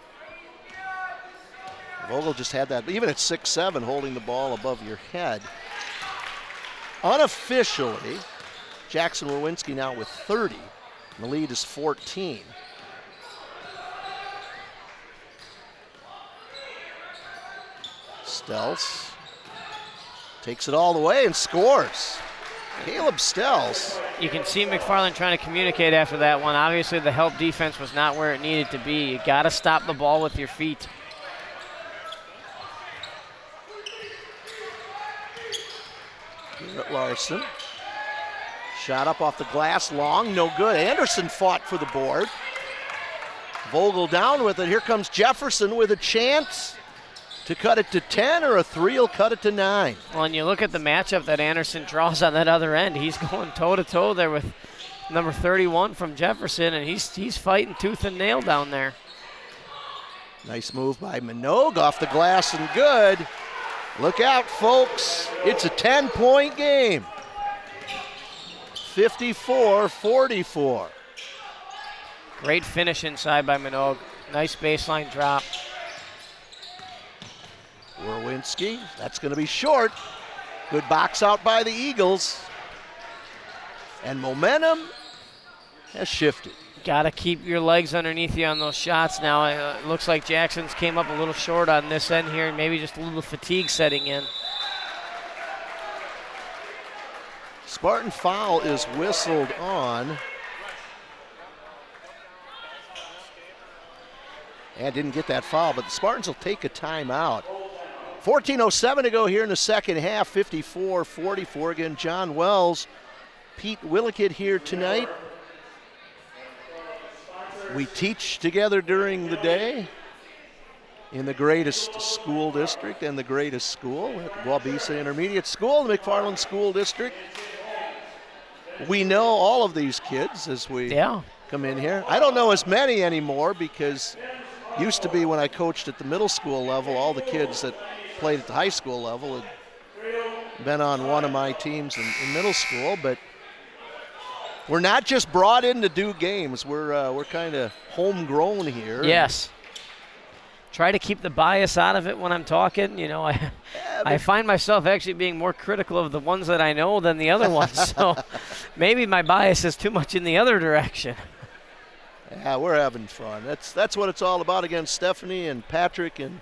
Vogel just had that, even at 6'7", holding the ball above your head. Unofficially, Jackson Lewinsky now with 30. And the lead is 14. Stelz takes it all the way and scores. Caleb Stelz. You can see McFarland trying to communicate after that one. Obviously, the help defense was not where it needed to be. You got to stop the ball with your feet. Garrett Larson. Shot up off the glass, long, no good. Anderson fought for the board. Vogel down with it. Here comes Jefferson with a chance to cut it to 10, or a 3 will cut it to 9. Well, and you look at the matchup that Anderson draws on that other end. He's going toe-to-toe there with number 31 from Jefferson, and he's fighting tooth and nail down there. Nice move by Minogue off the glass and good. Look out, folks. It's a 10-point game. 54-44. Great finish inside by Minogue. Nice baseline drop. Werwinski, that's going to be short. Good box out by the Eagles. And momentum has shifted. Got to keep your legs underneath you on those shots now. It looks like Jackson's came up a little short on this end here, and maybe just a little fatigue setting in. Spartan foul is whistled on. And didn't get that foul, but the Spartans will take a timeout. 14:07 to go here in the second half, 54-44. Again, John Wells, Pete Willikett here tonight. We teach together during the day in the greatest school district and the greatest school, at Wabisa Intermediate School, the McFarland School District. We know all of these kids as we come in here. I don't know as many anymore because used to be when I coached at the middle school level, all the kids that played at the high school level had been on one of my teams in middle school, but we're not just brought in to do games. We're kind of homegrown here. Yes. Try to keep the bias out of it when I'm talking. You know, I find myself actually being more critical of the ones that I know than the other ones. So maybe my bias is too much in the other direction. Yeah, we're having fun. That's what it's all about. Again, Stephanie and Patrick and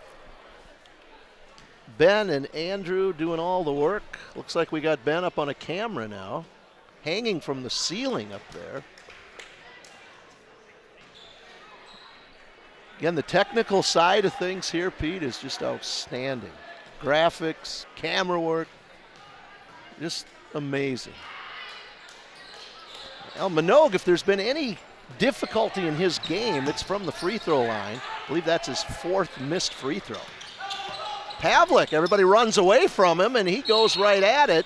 Ben and Andrew doing all the work. Looks like we got Ben up on a camera now, hanging from the ceiling up there. Again, the technical side of things here, Pete, is just outstanding. Graphics, camera work, just amazing. Well, Minogue, if there's been any difficulty in his game, it's from the free throw line. I believe that's his 4th missed free throw. Pavlik, everybody runs away from him, and he goes right at it.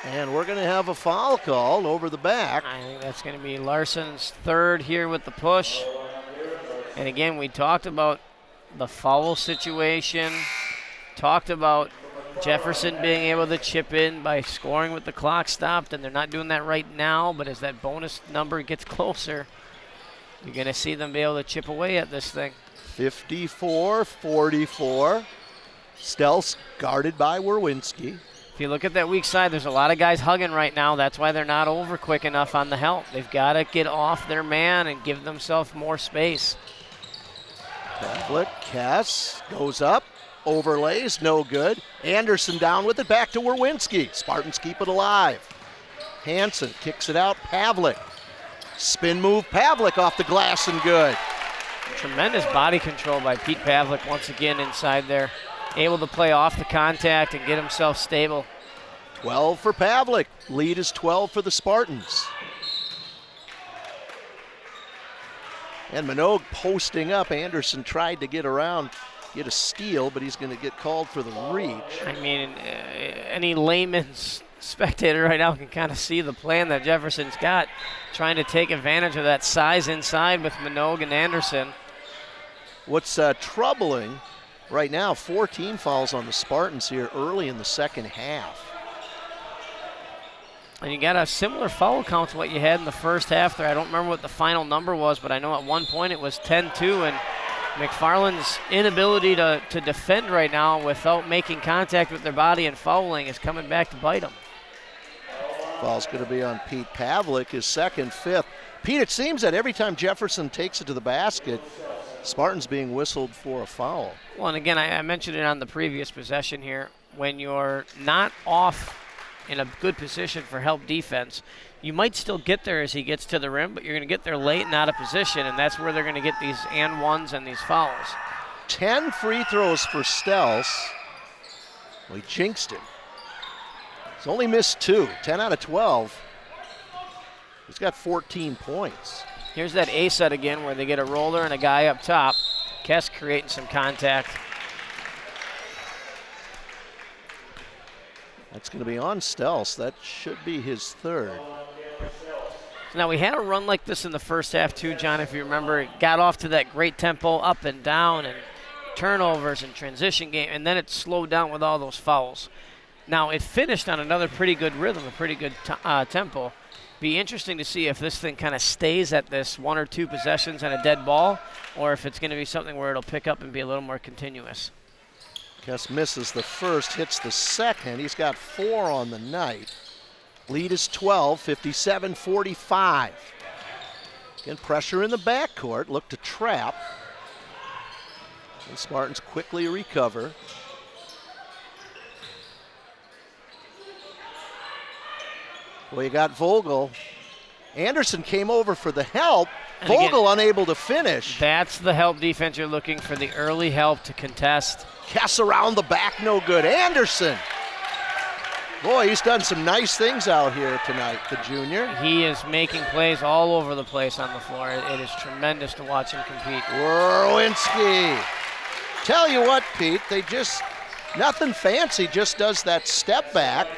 And we're going to have a foul call over the back. I think that's going to be Larson's 3rd here with the push. And again, we talked about the foul situation, talked about Jefferson being able to chip in by scoring with the clock stopped, and they're not doing that right now, but as that bonus number gets closer, you're going to see them be able to chip away at this thing. 54-44. Stelz guarded by Werwinski. If you look at that weak side, there's a lot of guys hugging right now. That's why they're not over quick enough on the help. They've got to get off their man and give themselves more space. Pavlik, Kess goes up, overlays, no good. Anderson down with it, back to Werwinski. Spartans keep it alive. Hansen kicks it out, Pavlik. Spin move, Pavlik off the glass and good. Tremendous body control by Pete Pavlik once again inside there. Able to play off the contact and get himself stable. 12 for Pavlik. Lead is 12 for the Spartans. And Minogue posting up. Anderson tried to get around, get a steal, but he's going to get called for the reach. I mean, any layman's spectator right now can kind of see the plan that Jefferson's got, trying to take advantage of that size inside with Minogue and Anderson. What's troubling right now, 4 team fouls on the Spartans here early in the second half. And you got a similar foul count to what you had in the first half there. I don't remember what the final number was, but I know at one point it was 10-2, and McFarland's inability to defend right now without making contact with their body and fouling is coming back to bite them. Foul's going to be on Pete Pavlik, his second, fifth. Pete, it seems that every time Jefferson takes it to the basket, Spartan's being whistled for a foul. Well, and again, I mentioned it on the previous possession here. When you're not off in a good position for help defense, you might still get there as he gets to the rim, but you're going to get there late and out of position, and that's where they're going to get these and ones and these fouls. 10 free throws for Stels. Well, he jinxed it. He's only missed 2, 10 out of 12. He's got 14 points. Here's that A set again where they get a roller and a guy up top. Kess creating some contact. That's going to be on Stels. That should be his third. Now, we had a run like this in the first half too, John, if you remember. It got off to that great tempo, up and down, and turnovers and transition game, and then it slowed down with all those fouls. Now, it finished on another pretty good rhythm, a pretty good tempo. Be interesting to see if this thing kind of stays at this 1 or 2 possessions and a dead ball, or if it's going to be something where it'll pick up and be a little more continuous. Kess misses the first, hits the second. He's got 4 on the night. Lead is 12, 57-45. Again, pressure in the backcourt. Look to trap. And Spartans quickly recover. Well, you got Vogel. Anderson came over for the help. And Vogel again, unable to finish. That's the help defense you're looking for, the early help to contest. Kess around the back, no good. Anderson. Boy, he's done some nice things out here tonight, the junior. He is making plays all over the place on the floor. It is tremendous to watch him compete. Werwinski. Tell you what, Pete, they just, nothing fancy, just does that step back.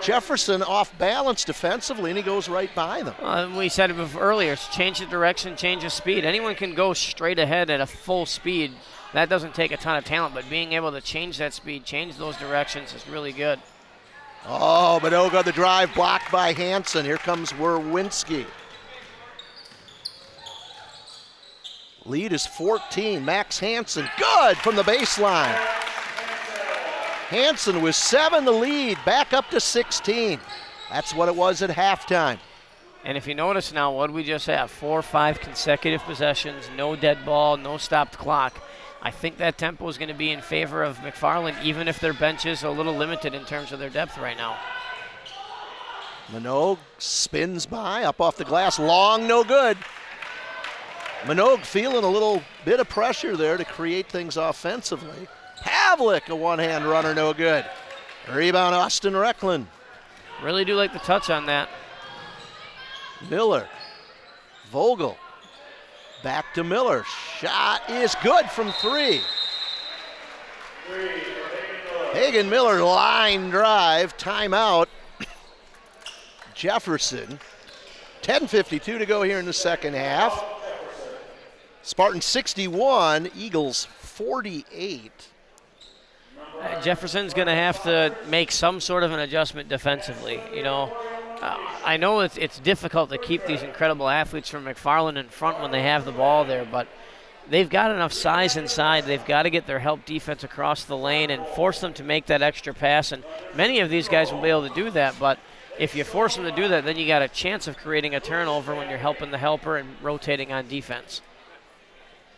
Jefferson off balance defensively, and he goes right by them. We said it earlier, change the direction, change the speed. Anyone can go straight ahead at a full speed. That doesn't take a ton of talent, but being able to change that speed, change those directions is really good. Oh, Minogue the drive, blocked by Hansen. Here comes Werwinski. Lead is 14. Max Hansen, good from the baseline. Hansen with 7 the lead, back up to 16. That's what it was at halftime. And if you notice now, what did we just have? 4 or 5 consecutive possessions, no dead ball, no stopped clock. I think that tempo is going to be in favor of McFarland, even if their bench is a little limited in terms of their depth right now. Minogue spins by, up off the glass, long, no good. Minogue feeling a little bit of pressure there to create things offensively. Pavlik, a one-hand runner, no good. Rebound, Austin Reckland. Really do like the touch on that. Miller, Vogel, back to Miller. Shot is good from 3. Hagan Miller line drive, timeout. Jefferson, 10:52 to go here in the second half. Spartans 61, Eagles 48. Jefferson's going to have to make some sort of an adjustment defensively. You know, I know it's difficult to keep these incredible athletes from McFarland in front when they have the ball there, but they've got enough size inside. They've got to get their help defense across the lane and force them to make that extra pass. And many of these guys will be able to do that, but if you force them to do that, then you got a chance of creating a turnover when you're helping the helper and rotating on defense.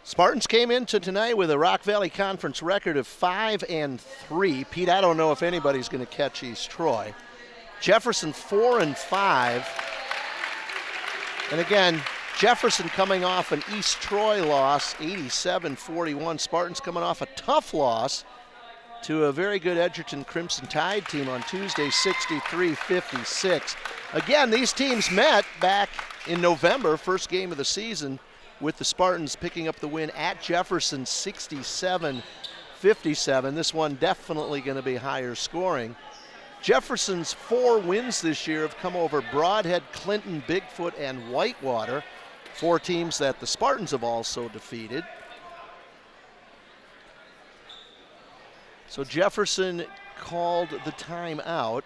Spartans came into tonight with a Rock Valley Conference record of 5-3. Pete, I don't know if anybody's going to catch East Troy. Jefferson 4-5. And again, Jefferson coming off an East Troy loss, 87-41. Spartans coming off a tough loss to a very good Edgerton Crimson Tide team on Tuesday, 63-56. Again, these teams met back in November, first game of the season, with the Spartans picking up the win at Jefferson, 67-57. This one definitely going to be higher scoring. Jefferson's 4 wins this year have come over Broadhead, Clinton, Bigfoot, and Whitewater, 4 teams that the Spartans have also defeated. So Jefferson called the timeout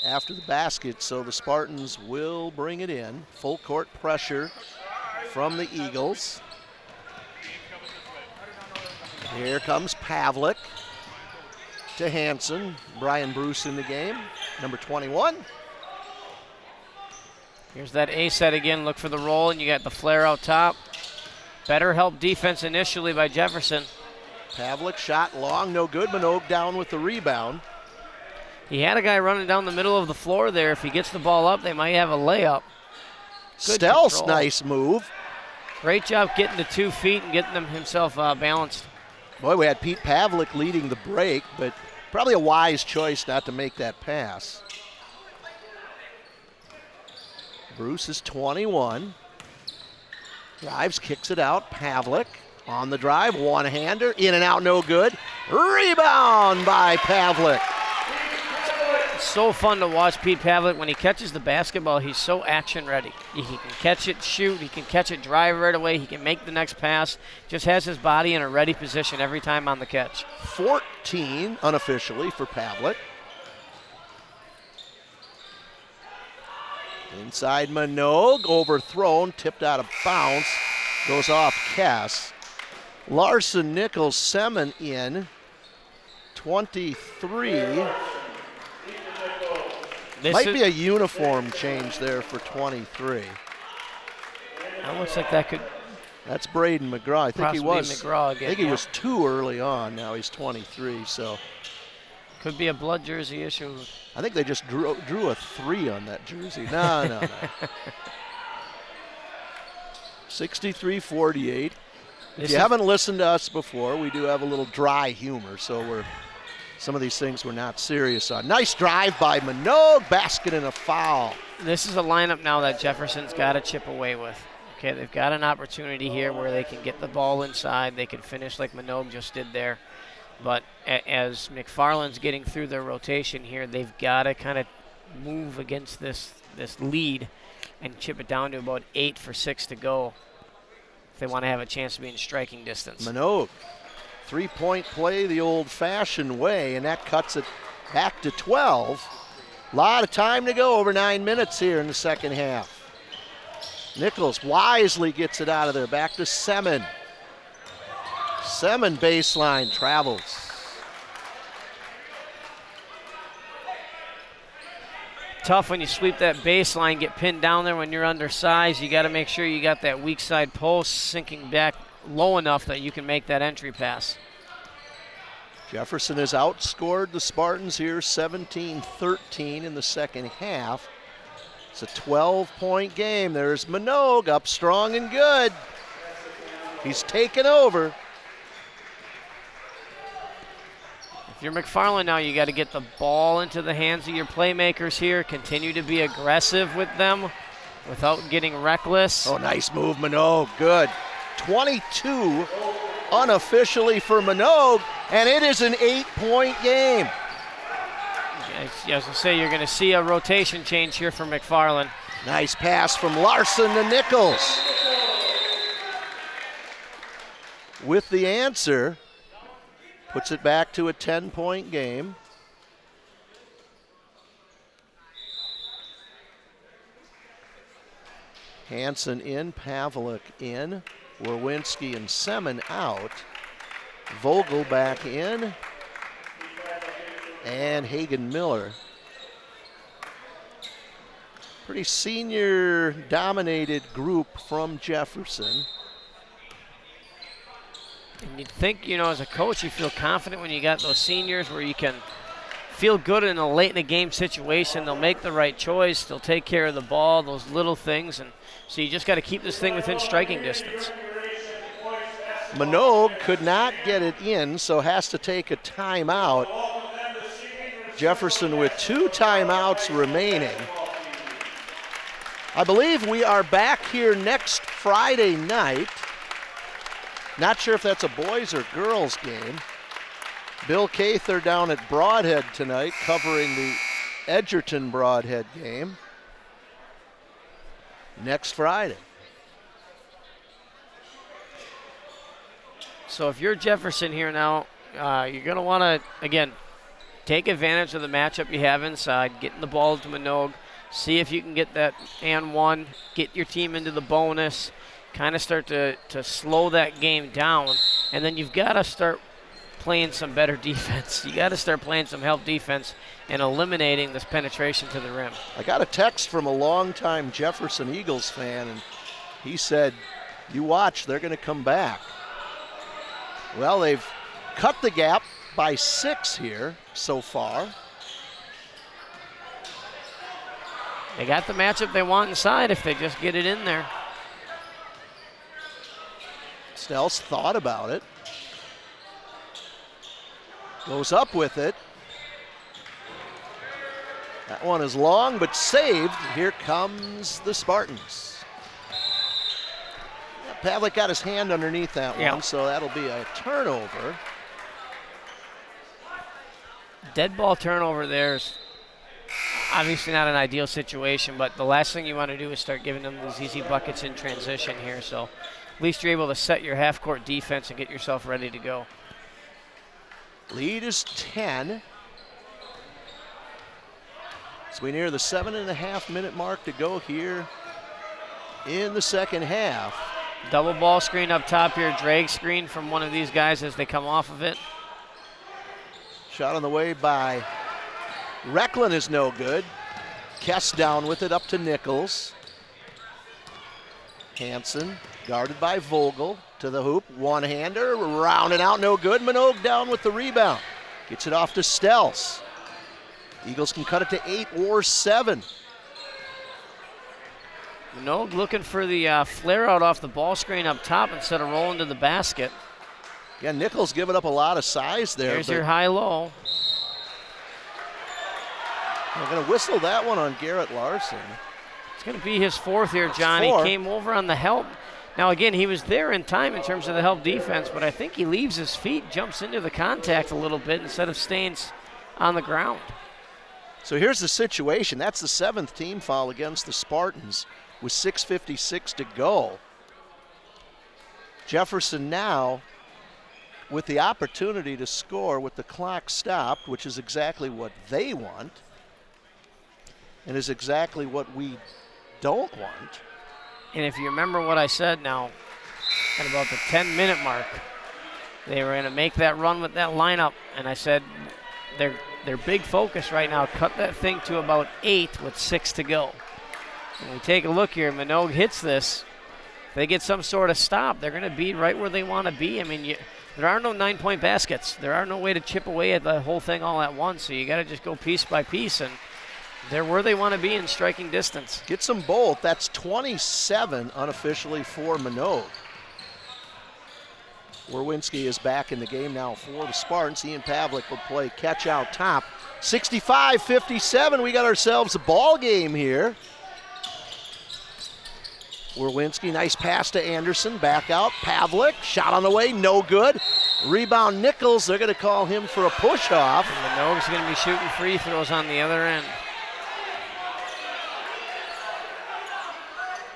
after the basket, so the Spartans will bring it in. Full court pressure from the Eagles. Here comes Pavlik to Hansen. Brian Bruce in the game, number 21. Here's that A set again. Look for the roll, and you got the flare out top. Better help defense initially by Jefferson. Pavlik shot long, no good. Minogue down with the rebound. He had a guy running down the middle of the floor there. If he gets the ball up, they might have a layup. Good Stelz, control. nice move. Great job getting to 2 feet and getting himself balanced. Boy, we had Pete Pavlik leading the break, but probably a wise choice not to make that pass. Bruce is 21. Drives, kicks it out. Pavlik on the drive, one-hander, in and out, no good. Rebound by Pavlik. It's so fun to watch Pete Pavlik. When he catches the basketball, he's so action ready. He can catch it, shoot, he can catch it, drive right away, he can make the next pass. Just has his body in a ready position every time on the catch. 14 unofficially for Pavlik. Inside Minogue, overthrown, tipped out of bounds, goes off Cass. Larson, Nichols, Semin in, 23. Might be a uniform change there for 23. That looks like that could. That's Braden McGraw. I think he was. McGraw again, I think he was 2 early on. Now he's 23. So could be a blood jersey issue. I think they just drew a 3 on that jersey. No. 63-48. If you haven't listened to us before, we do have a little dry humor, so some of these things we're not serious on. Nice drive by Minogue, basket and a foul. This is a lineup now that Jefferson's got to chip away with. Okay, they've got an opportunity here where they can get the ball inside. They can finish like Minogue just did there. But as McFarland's getting through their rotation here, they've got to kind of move against this lead and chip it down to about 8 for 6 to go if they want to have a chance to be in striking distance. Minogue, 3-point play the old-fashioned way, and that cuts it back to 12. A lot of time to go, over 9 minutes here in the second half. Nichols wisely gets it out of there, back to Semin. Semin baseline travels. Tough when you sweep that baseline, get pinned down there when you're undersized. You got to make sure you got that weak side post sinking back low enough that you can make that entry pass. Jefferson has outscored the Spartans here 17-13 in the second half. It's a 12-point game. There's Minogue up strong and good. He's taken over. If you're McFarland now, you got to get the ball into the hands of your playmakers here. Continue to be aggressive with them without getting reckless. Oh, nice move, Minogue. Good. 22 unofficially for Minogue, and it is an 8-point game. As I was going to say, you're going to see a rotation change here from McFarland. Nice pass from Larson to Nichols. With the answer, puts it back to a 10-point game. Hansen in, Pavlik in, Werwinski and Semin out. Vogel back in, and Hagen Miller. Pretty senior-dominated group from Jefferson. And you'd think, as a coach, you feel confident when you got those seniors where you can feel good in a late-in-the-game situation. They'll make the right choice. They'll take care of the ball, those little things. And so you just got to keep this thing within striking distance. Minogue could not get it in, so has to take a timeout. Jefferson with 2 timeouts remaining. I believe we are back here next Friday night. Not sure if that's a boys or girls game. Bill Cather down at Broadhead tonight, covering the Edgerton Broadhead game next Friday. So if you're Jefferson here now, you're going to want to, again, take advantage of the matchup you have inside, getting the ball to Minogue, see if you can get that and one, get your team into the bonus, kind of start to slow that game down, and then you've got to start playing some better defense. You got to start playing some help defense and eliminating this penetration to the rim. I got a text from a longtime Jefferson Eagles fan, and he said, you watch, they're going to come back. Well, they've cut the gap by 6 here so far. They got the matchup they want inside if they just get it in there. Stells thought about it. Goes up with it. That one is long but saved. Here comes the Spartans. Pavlik got his hand underneath that one, so that'll be a turnover. Dead ball turnover there is obviously not an ideal situation, but the last thing you want to do is start giving them these easy buckets in transition here. So at least you're able to set your half-court defense and get yourself ready to go. Lead is 10. As we near the 7.5-minute mark to go here in the second half. Double ball screen up top here, drag screen from one of these guys as they come off of it. Shot on the way by Recklin is no good. Kess down with it up to Nichols. Hansen guarded by Vogel to the hoop. One-hander, rounding out, no good. Minogue down with the rebound. Gets it off to Stells. Eagles can cut it to 8 or 7. Minogue looking for the flare out off the ball screen up top instead of rolling to the basket. Yeah, Nichols giving up a lot of size there. There's your high-low. They're going to whistle that one on Garrett Larson. It's going to be his 4th here, John. He came over on the help. Now, again, he was there in time in terms of the help defense, but I think he leaves his feet, jumps into the contact a little bit instead of staying on the ground. So here's the situation. That's the 7th team foul against the Spartans with 6:56 to go. Jefferson now with the opportunity to score with the clock stopped, which is exactly what they want and is exactly what we don't want. And if you remember what I said now, at about the 10-minute mark, they were going to make that run with that lineup, and I said their big focus right now, cut that thing to about 8 with 6 to go. When we take a look here, Minogue hits this. If they get some sort of stop, they're going to be right where they want to be. I mean, there are no 9-point baskets. There are no way to chip away at the whole thing all at once, so you got to just go piece by piece, and they're where they want to be in striking distance. Gets them both. That's 27 unofficially for Minogue. Werwinski is back in the game now for the Spartans. Ian Pavlik will play catch out top. 65-57, we got ourselves a ball game here. Werwinski, nice pass to Anderson, back out. Pavlik, shot on the way, no good. Rebound Nichols, they're going to call him for a push-off. And Minogue's going to be shooting free throws on the other end.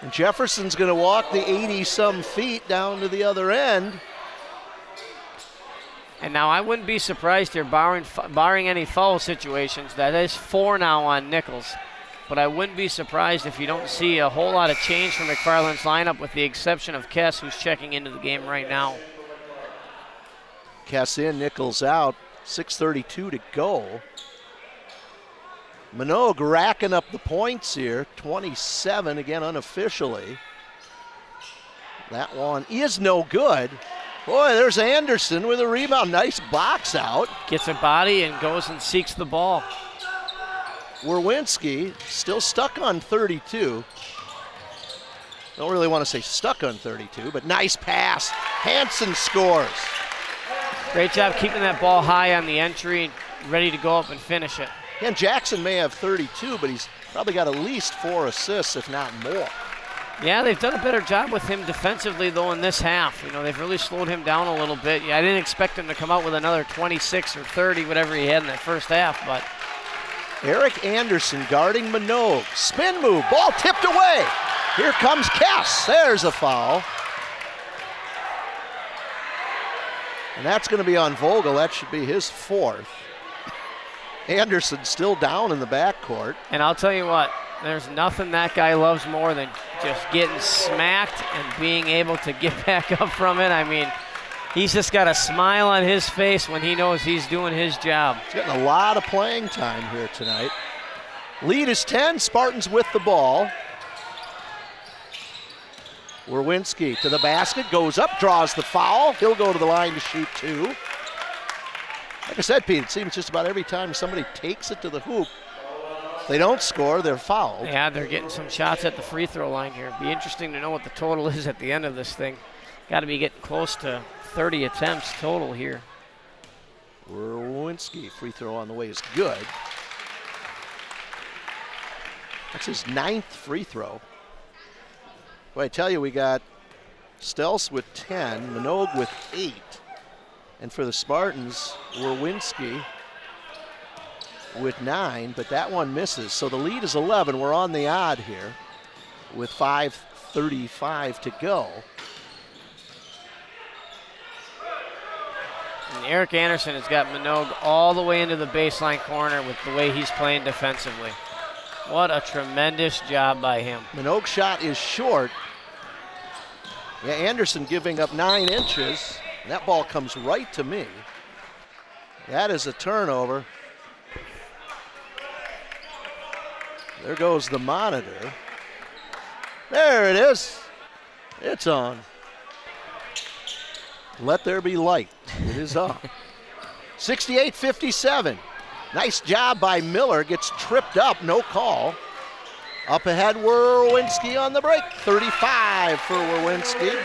And Jefferson's going to walk the 80-some feet down to the other end. And now I wouldn't be surprised here, barring any foul situations. That is 4 now on Nichols. But I wouldn't be surprised if you don't see a whole lot of change from McFarland's lineup, with the exception of Kess, who's checking into the game right now. Kess in, Nichols out, 6:32 to go. Minogue racking up the points here, 27 again unofficially. That one is no good. Boy, there's Anderson with a rebound, nice box out. Gets a body and goes and seeks the ball. Werwinski still stuck on 32. Don't really want to say stuck on 32, but nice pass. Hansen scores. Great job keeping that ball high on the entry, ready to go up and finish it. And Jackson may have 32, but he's probably got at least 4 assists, if not more. Yeah, they've done a better job with him defensively, though, in this half. You know, they've really slowed him down a little bit. Yeah, I didn't expect him to come out with another 26 or 30, whatever he had in that first half, but. Eric Anderson guarding Minogue. Spin move, ball tipped away. Here comes Kess. There's a foul. And that's going to be on Vogel. That should be his 4th. Anderson still down in the backcourt. And I'll tell you what, there's nothing that guy loves more than just getting smacked and being able to get back up from it. I mean, he's just got a smile on his face when he knows he's doing his job. He's getting a lot of playing time here tonight. Lead is 10, Spartans with the ball. Werwinski to the basket, goes up, draws the foul. He'll go to the line to shoot 2. Like I said, Pete, it seems just about every time somebody takes it to the hoop, if they don't score, they're fouled. Yeah, they're getting some shots at the free throw line here. It'd be interesting to know what the total is at the end of this thing. Got to be getting close to 30 attempts total here. Werwinski, free throw on the way is good. That's his 9th free throw. Well, I tell you, we got Stels with 10, Minogue with 8. And for the Spartans, Werwinski with 9, but that one misses. So the lead is 11. We're on the odd here with 5:35 to go. And Eric Anderson has got Minogue all the way into the baseline corner with the way he's playing defensively. What a tremendous job by him. Minogue's shot is short. Yeah, Anderson giving up 9 inches. And that ball comes right to me. That is a turnover. There goes the monitor. There it is. It's on. Let there be light. It is on. 68-57. Nice job by Miller. Gets tripped up. No call. Up ahead, Werwinski on the break. 35 for Werwinski.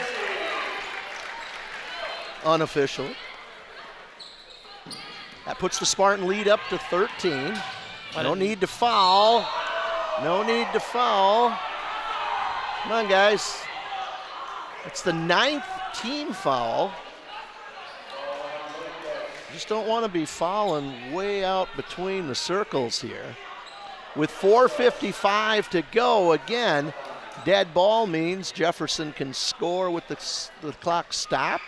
Unofficial. That puts the Spartan lead up to 13. No need to foul. No need to foul. Come on, guys. It's the 9th team foul. Just don't want to be fouling way out between the circles here. With 4:55 to go, again, dead ball means Jefferson can score with the clock stopped.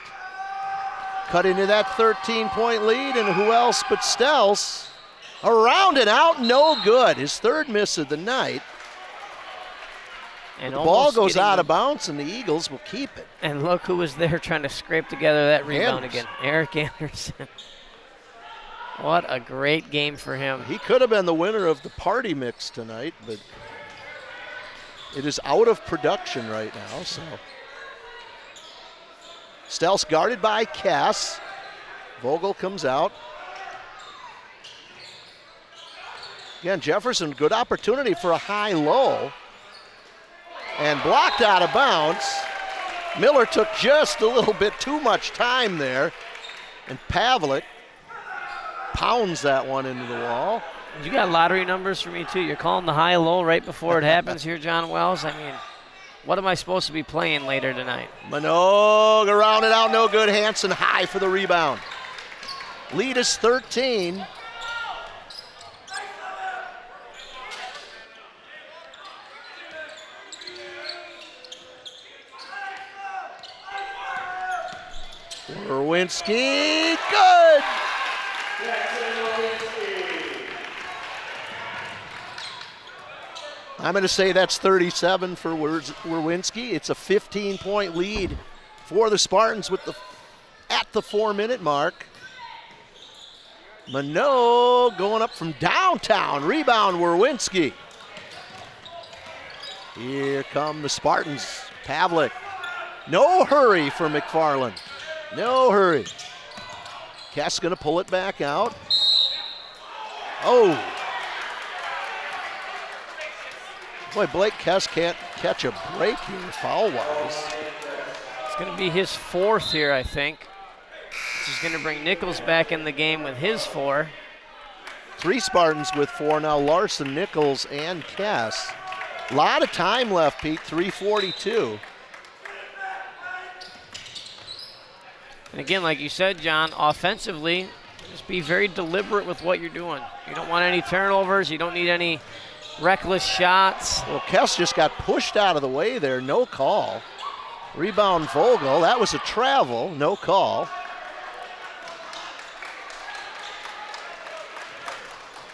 Cut into that 13-point lead, and who else but Stels? Around and out, no good. His 3rd miss of the night. And the ball goes out of bounds, and the Eagles will keep it. And look who was there trying to scrape together that rebound again. Eric Anderson. What a great game for him. He could have been the winner of the party mix tonight, but it is out of production right now, so. Stels guarded by Cass. Vogel comes out. Again, Jefferson, good opportunity for a high-low. And blocked out of bounds. Miller took just a little bit too much time there. And Pavlik pounds that one into the wall. You got lottery numbers for me, too. You're calling the high-low right before it happens here, John Wells. I mean, what am I supposed to be playing later tonight? Minogue around and out, no good. Hansen high for the rebound. Lead is 13. Werwinski, good! I'm going to say that's 37 for Werwinski. It's a 15-point lead for the Spartans at the 4-minute mark. Minogue going up from downtown. Rebound, Werwinski. Here come the Spartans. Pavlik. No hurry for McFarland. No hurry. Kess going to pull it back out. Oh. Boy, Blake Kess can't catch a break here foul-wise. It's going to be his 4th here, I think. This is going to bring Nichols back in the game with his 4. 3 Spartans with 4 now. Larson, Nichols, and Kess. A lot of time left, Pete, 3:42. And again, like you said, John, offensively, just be very deliberate with what you're doing. You don't want any turnovers. You don't need any reckless shots. Well, Kess just got pushed out of the way there, no call. Rebound Vogel, that was a travel, no call.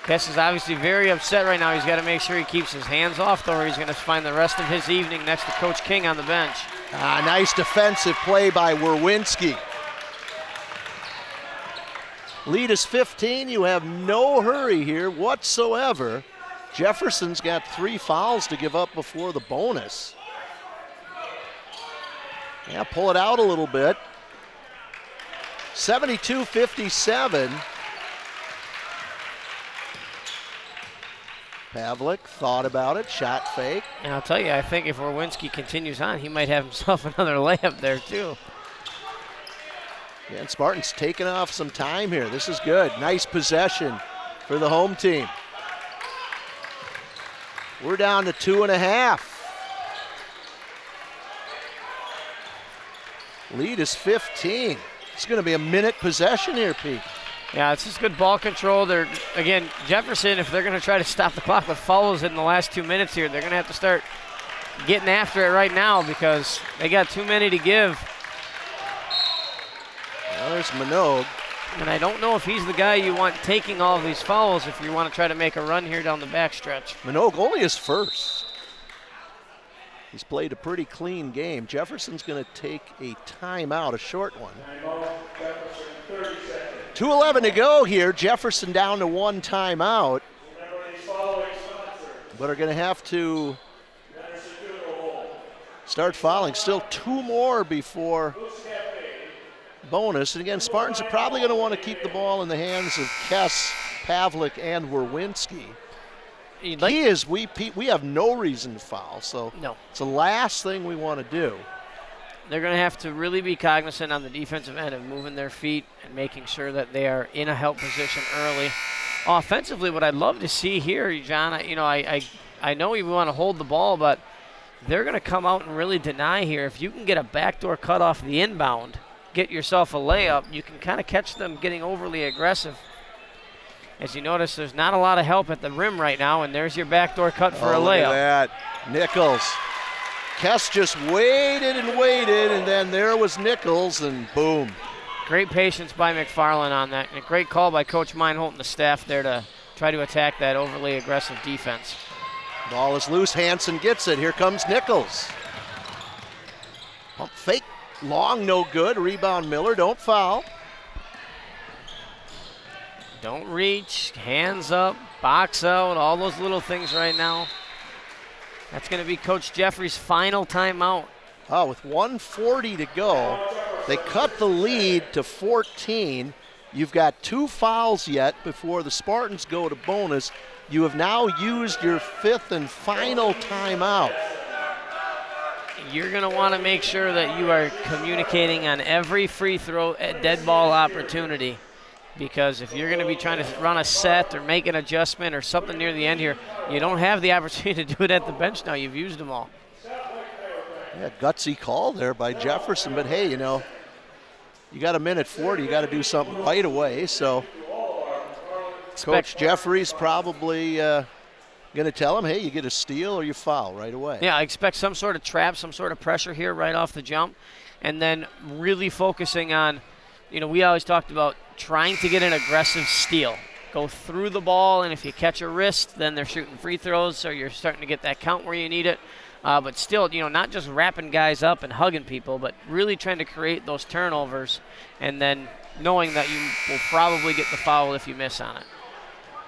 Kess is obviously very upset right now. He's got to make sure he keeps his hands off, though, or he's going to spend the rest of his evening next to Coach King on the bench. Nice defensive play by Werwinski. Lead is 15. You have no hurry here whatsoever. Jefferson's got 3 fouls to give up before the bonus. Yeah, pull it out a little bit. 72-57. Pavlik thought about it, shot fake. And I'll tell you, I think if Werwinski continues on, he might have himself another layup there too. Yeah, and Spartan's taking off some time here. This is good. Nice possession for the home team. We're down to 2.5. Lead is 15. It's going to be a minute possession here, Pete. Yeah, it's just good ball control. They're, again, Jefferson, if they're going to try to stop the clock with fouls in the last 2 minutes here, they're going to have to start getting after it right now because they got too many to give. Well, there's Minogue. And I don't know if he's the guy you want taking all of these fouls if you want to try to make a run here down the backstretch. Minogue only his first. He's played a pretty clean game. Jefferson's going to take a timeout, a short one. 2:11 to go here. Jefferson down to 1 timeout. But are going to have to start fouling. Still 2 more before bonus. And again, Spartans are probably going to want to keep the ball in the hands of Kess, Pavlik, and Werwinski. Key is we have no reason to foul, so no. It's the last thing we want to do. They're going to have to really be cognizant on the defensive end of moving their feet and making sure that they are in a help position early. Offensively, what I'd love to see here, John, I know we want to hold the ball, but they're going to come out and really deny here. If you can get a backdoor cut off the inbound, get yourself a layup, you can kind of catch them getting overly aggressive. As you notice, there's not a lot of help at the rim right now, and there's your backdoor cut for a layup. Look at that. Nichols. Kess just waited, and then there was Nichols, and boom. Great patience by McFarland on that, and a great call by Coach Meinholt and the staff there to try to attack that overly aggressive defense. Ball is loose. Hansen gets it. Here comes Nichols. Pump fake. Long, no good. Rebound Miller. Don't foul. Don't reach, hands up, box out, all those little things right now. That's going to be Coach Jeffrey's final timeout. Oh, with 1:40 to go, they cut the lead to 14. You've got 2 fouls yet before the Spartans go to bonus. You have now used your 5th and final timeout. You're going to want to make sure that you are communicating on every free throw dead ball opportunity. Because if you're going to be trying to run a set or make an adjustment or something near the end here, you don't have the opportunity to do it at the bench now. You've used them all. Yeah, gutsy call there by Jefferson, but hey, you know, you got a minute 40, you got to do something right away. So Coach Jeffrey's probably going to tell him, hey, you get a steal or you foul right away. Yeah, I expect some sort of trap, some sort of pressure here right off the jump, and then really focusing on, you know, we always talked about trying to get an aggressive steal. Go through the ball, and if you catch a wrist, then they're shooting free throws, so you're starting to get that count where you need it. But still, you know, not just wrapping guys up and hugging people, but really trying to create those turnovers, and then knowing that you will probably get the foul if you miss on it.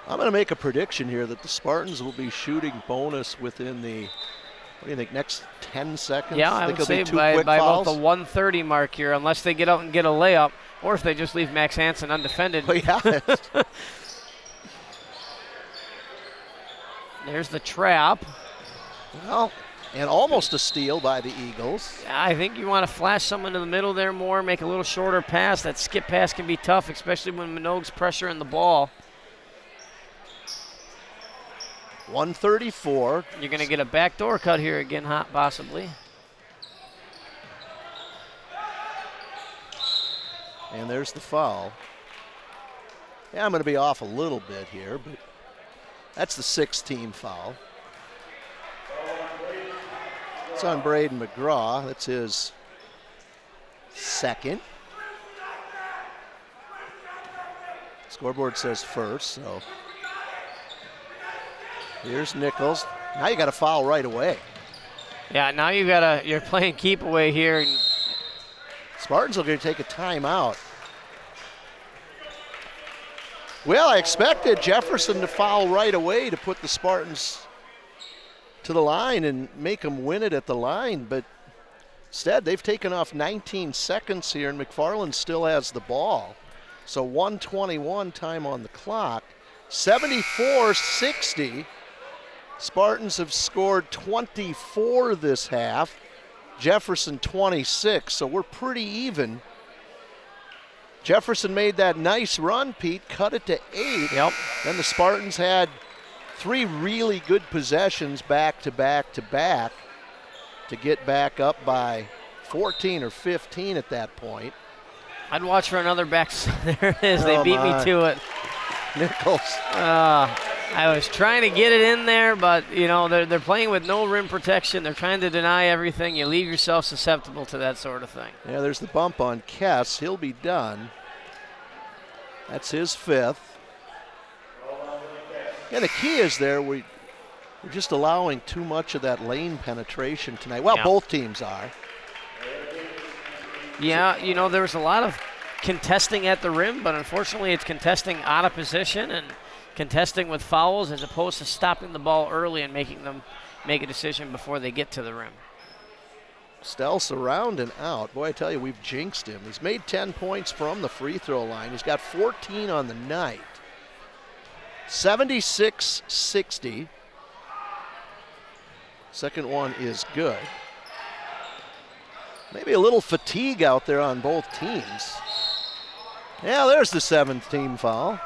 I'm going to make a prediction here that the Spartans will be shooting bonus within the, what do you think, next 10 seconds? Yeah, I would say by about the 1:30 mark here, unless they get out and get a layup, or if they just leave Max Hansen undefended. Oh, yeah. There's the trap. Well, and almost a steal by the Eagles. I think you want to flash someone in the middle there more, make a little shorter pass. That skip pass can be tough, especially when Minogue's pressuring the ball. 134. You're going to get a backdoor cut here again, possibly. And there's the foul. Yeah, I'm going to be off a little bit here, but that's the 6th team foul. It's on Braden McGraw. That's his 2nd. Scoreboard says 1st, so here's Nichols. Now you got to foul right away. Yeah, now you're playing keep away here. And Spartans are going to take a timeout. Well, I expected Jefferson to foul right away to put the Spartans to the line and make them win it at the line, but instead they've taken off 19 seconds here, and McFarland still has the ball. So 1:21 time on the clock. 74-60. Spartans have scored 24 this half. Jefferson 26, so we're pretty even. Jefferson made that nice run, Pete, cut it to 8. Yep. Then the Spartans had 3 really good possessions back to back to back to get back up by 14 or 15 at that point. I'd watch for another back. There it is. They beat me to it. Nichols. I was trying to get it in there, but you know they're playing with no rim protection. They're trying to deny everything. You leave yourself susceptible to that sort of thing. Yeah, there's the bump on Kess. He'll be done. That's his 5th. Yeah, the key is there we're just allowing too much of that lane penetration tonight. Well, both teams are. Yeah, you know there was a lot of contesting at the rim, but unfortunately it's contesting out of position and contesting with fouls as opposed to stopping the ball early and making them make a decision before they get to the rim. Stelz around and out. Boy, I tell you, we've jinxed him. He's made 10 points from the free throw line. He's got 14 on the night. 76-60. Second one is good. Maybe a little fatigue out there on both teams. Yeah, there's the 7th team foul.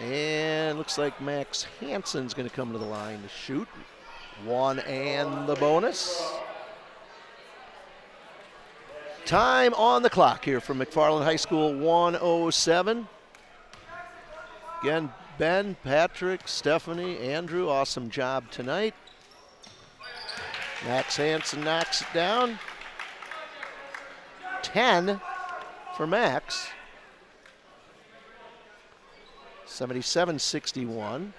And looks like Max Hansen's going to come to the line to shoot. 1 and the bonus. Time on the clock here from McFarland High School, 1:07. Again, Ben, Patrick, Stephanie, Andrew, awesome job tonight. Max Hansen knocks it down. 10 for Max. 77-61.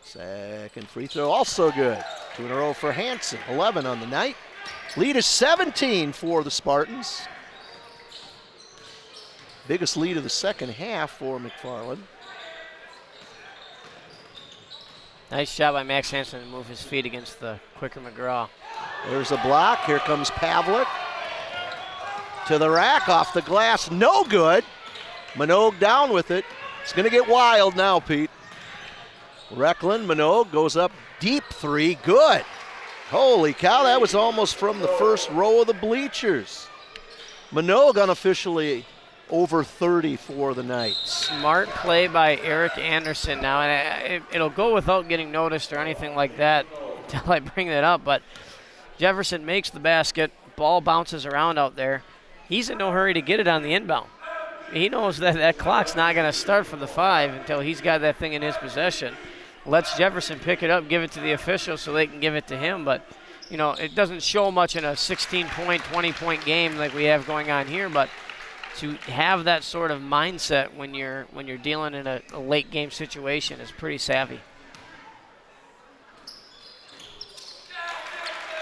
Second free throw also good. 2 in a row for Hansen. 11 on the night. Lead is 17 for the Spartans. Biggest lead of the second half for McFarland. Nice job by Max Hansen to move his feet against the quicker McGraw. There's a block. Here comes Pavlik. To the rack, off the glass, no good. Minogue down with it. It's going to get wild now, Pete. Reckland, Minogue goes up deep 3, good. Holy cow, that was almost from the first row of the bleachers. Minogue unofficially over 30 for the night. Smart play by Eric Anderson now, and it'll go without getting noticed or anything like that until I bring that up, but Jefferson makes the basket, ball bounces around out there. He's in no hurry to get it on the inbound. He knows that that clock's not going to start from the 5 until he's got that thing in his possession. Lets Jefferson pick it up, give it to the officials so they can give it to him, but you know, it doesn't show much in a 16-point, 20-point game like we have going on here, but to have that sort of mindset when you're dealing in a late game situation is pretty savvy.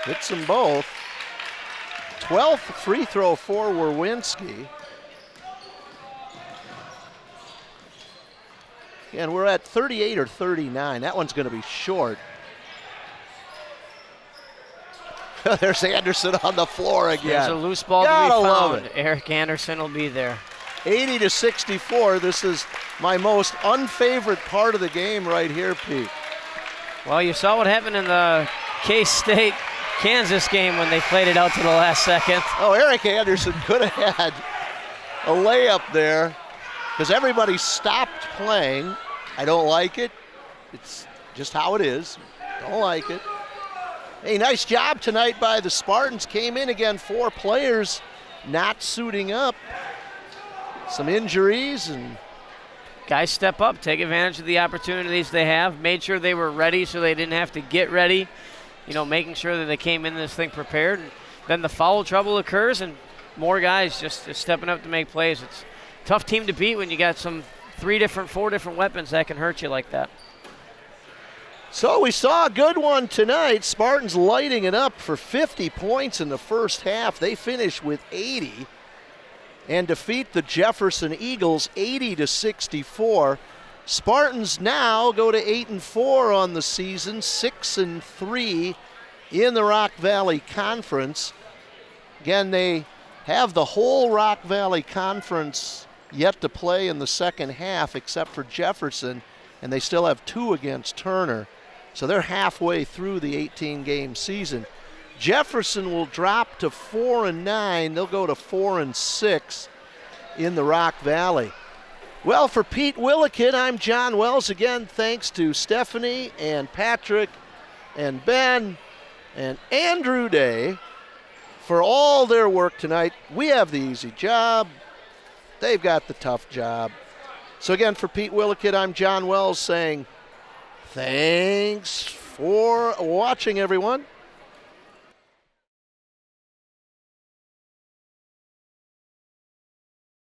Hits them both. 12th free throw for Werwinski. And we're at 38 or 39. That one's going to be short. There's Anderson on the floor again. There's a loose ball to be found. Eric Anderson will be there. 80-64. This is my most unfavorite part of the game right here, Pete. Well, you saw what happened in the K-State Kansas game when they played it out to the last second. Oh, Eric Anderson could have had a layup there. because everybody stopped playing. I don't like it. It's just how it is. Don't like it. Hey, nice job tonight by the Spartans. Came in again, 4 players not suiting up. Some injuries and guys step up, take advantage of the opportunities they have, made sure they were ready so they didn't have to get ready, making sure that they came in this thing prepared. And then the foul trouble occurs and more guys just stepping up to make plays. It's a tough team to beat when you got 4 different weapons that can hurt you like that. so we saw a good one tonight. Spartans lighting it up for 50 points in the first half. They finish with 80 and defeat the Jefferson Eagles 80-64. Spartans now go to 8-4 on the season, 6-3 in the Rock Valley Conference. Again, they have the whole Rock Valley Conference yet to play in the second half except for Jefferson, and they still have 2 against Turner. So they're halfway through the 18-game season. Jefferson will drop to 4-9. They'll go to 4-6 in the Rock Valley. Well, for Pete Willikin, I'm John Wells. Again, thanks to Stephanie and Patrick and Ben and Andrew Day for all their work tonight. We have the easy job. They've got the tough job. So again, for Pete Willikin, I'm John Wells saying thanks for watching, everyone.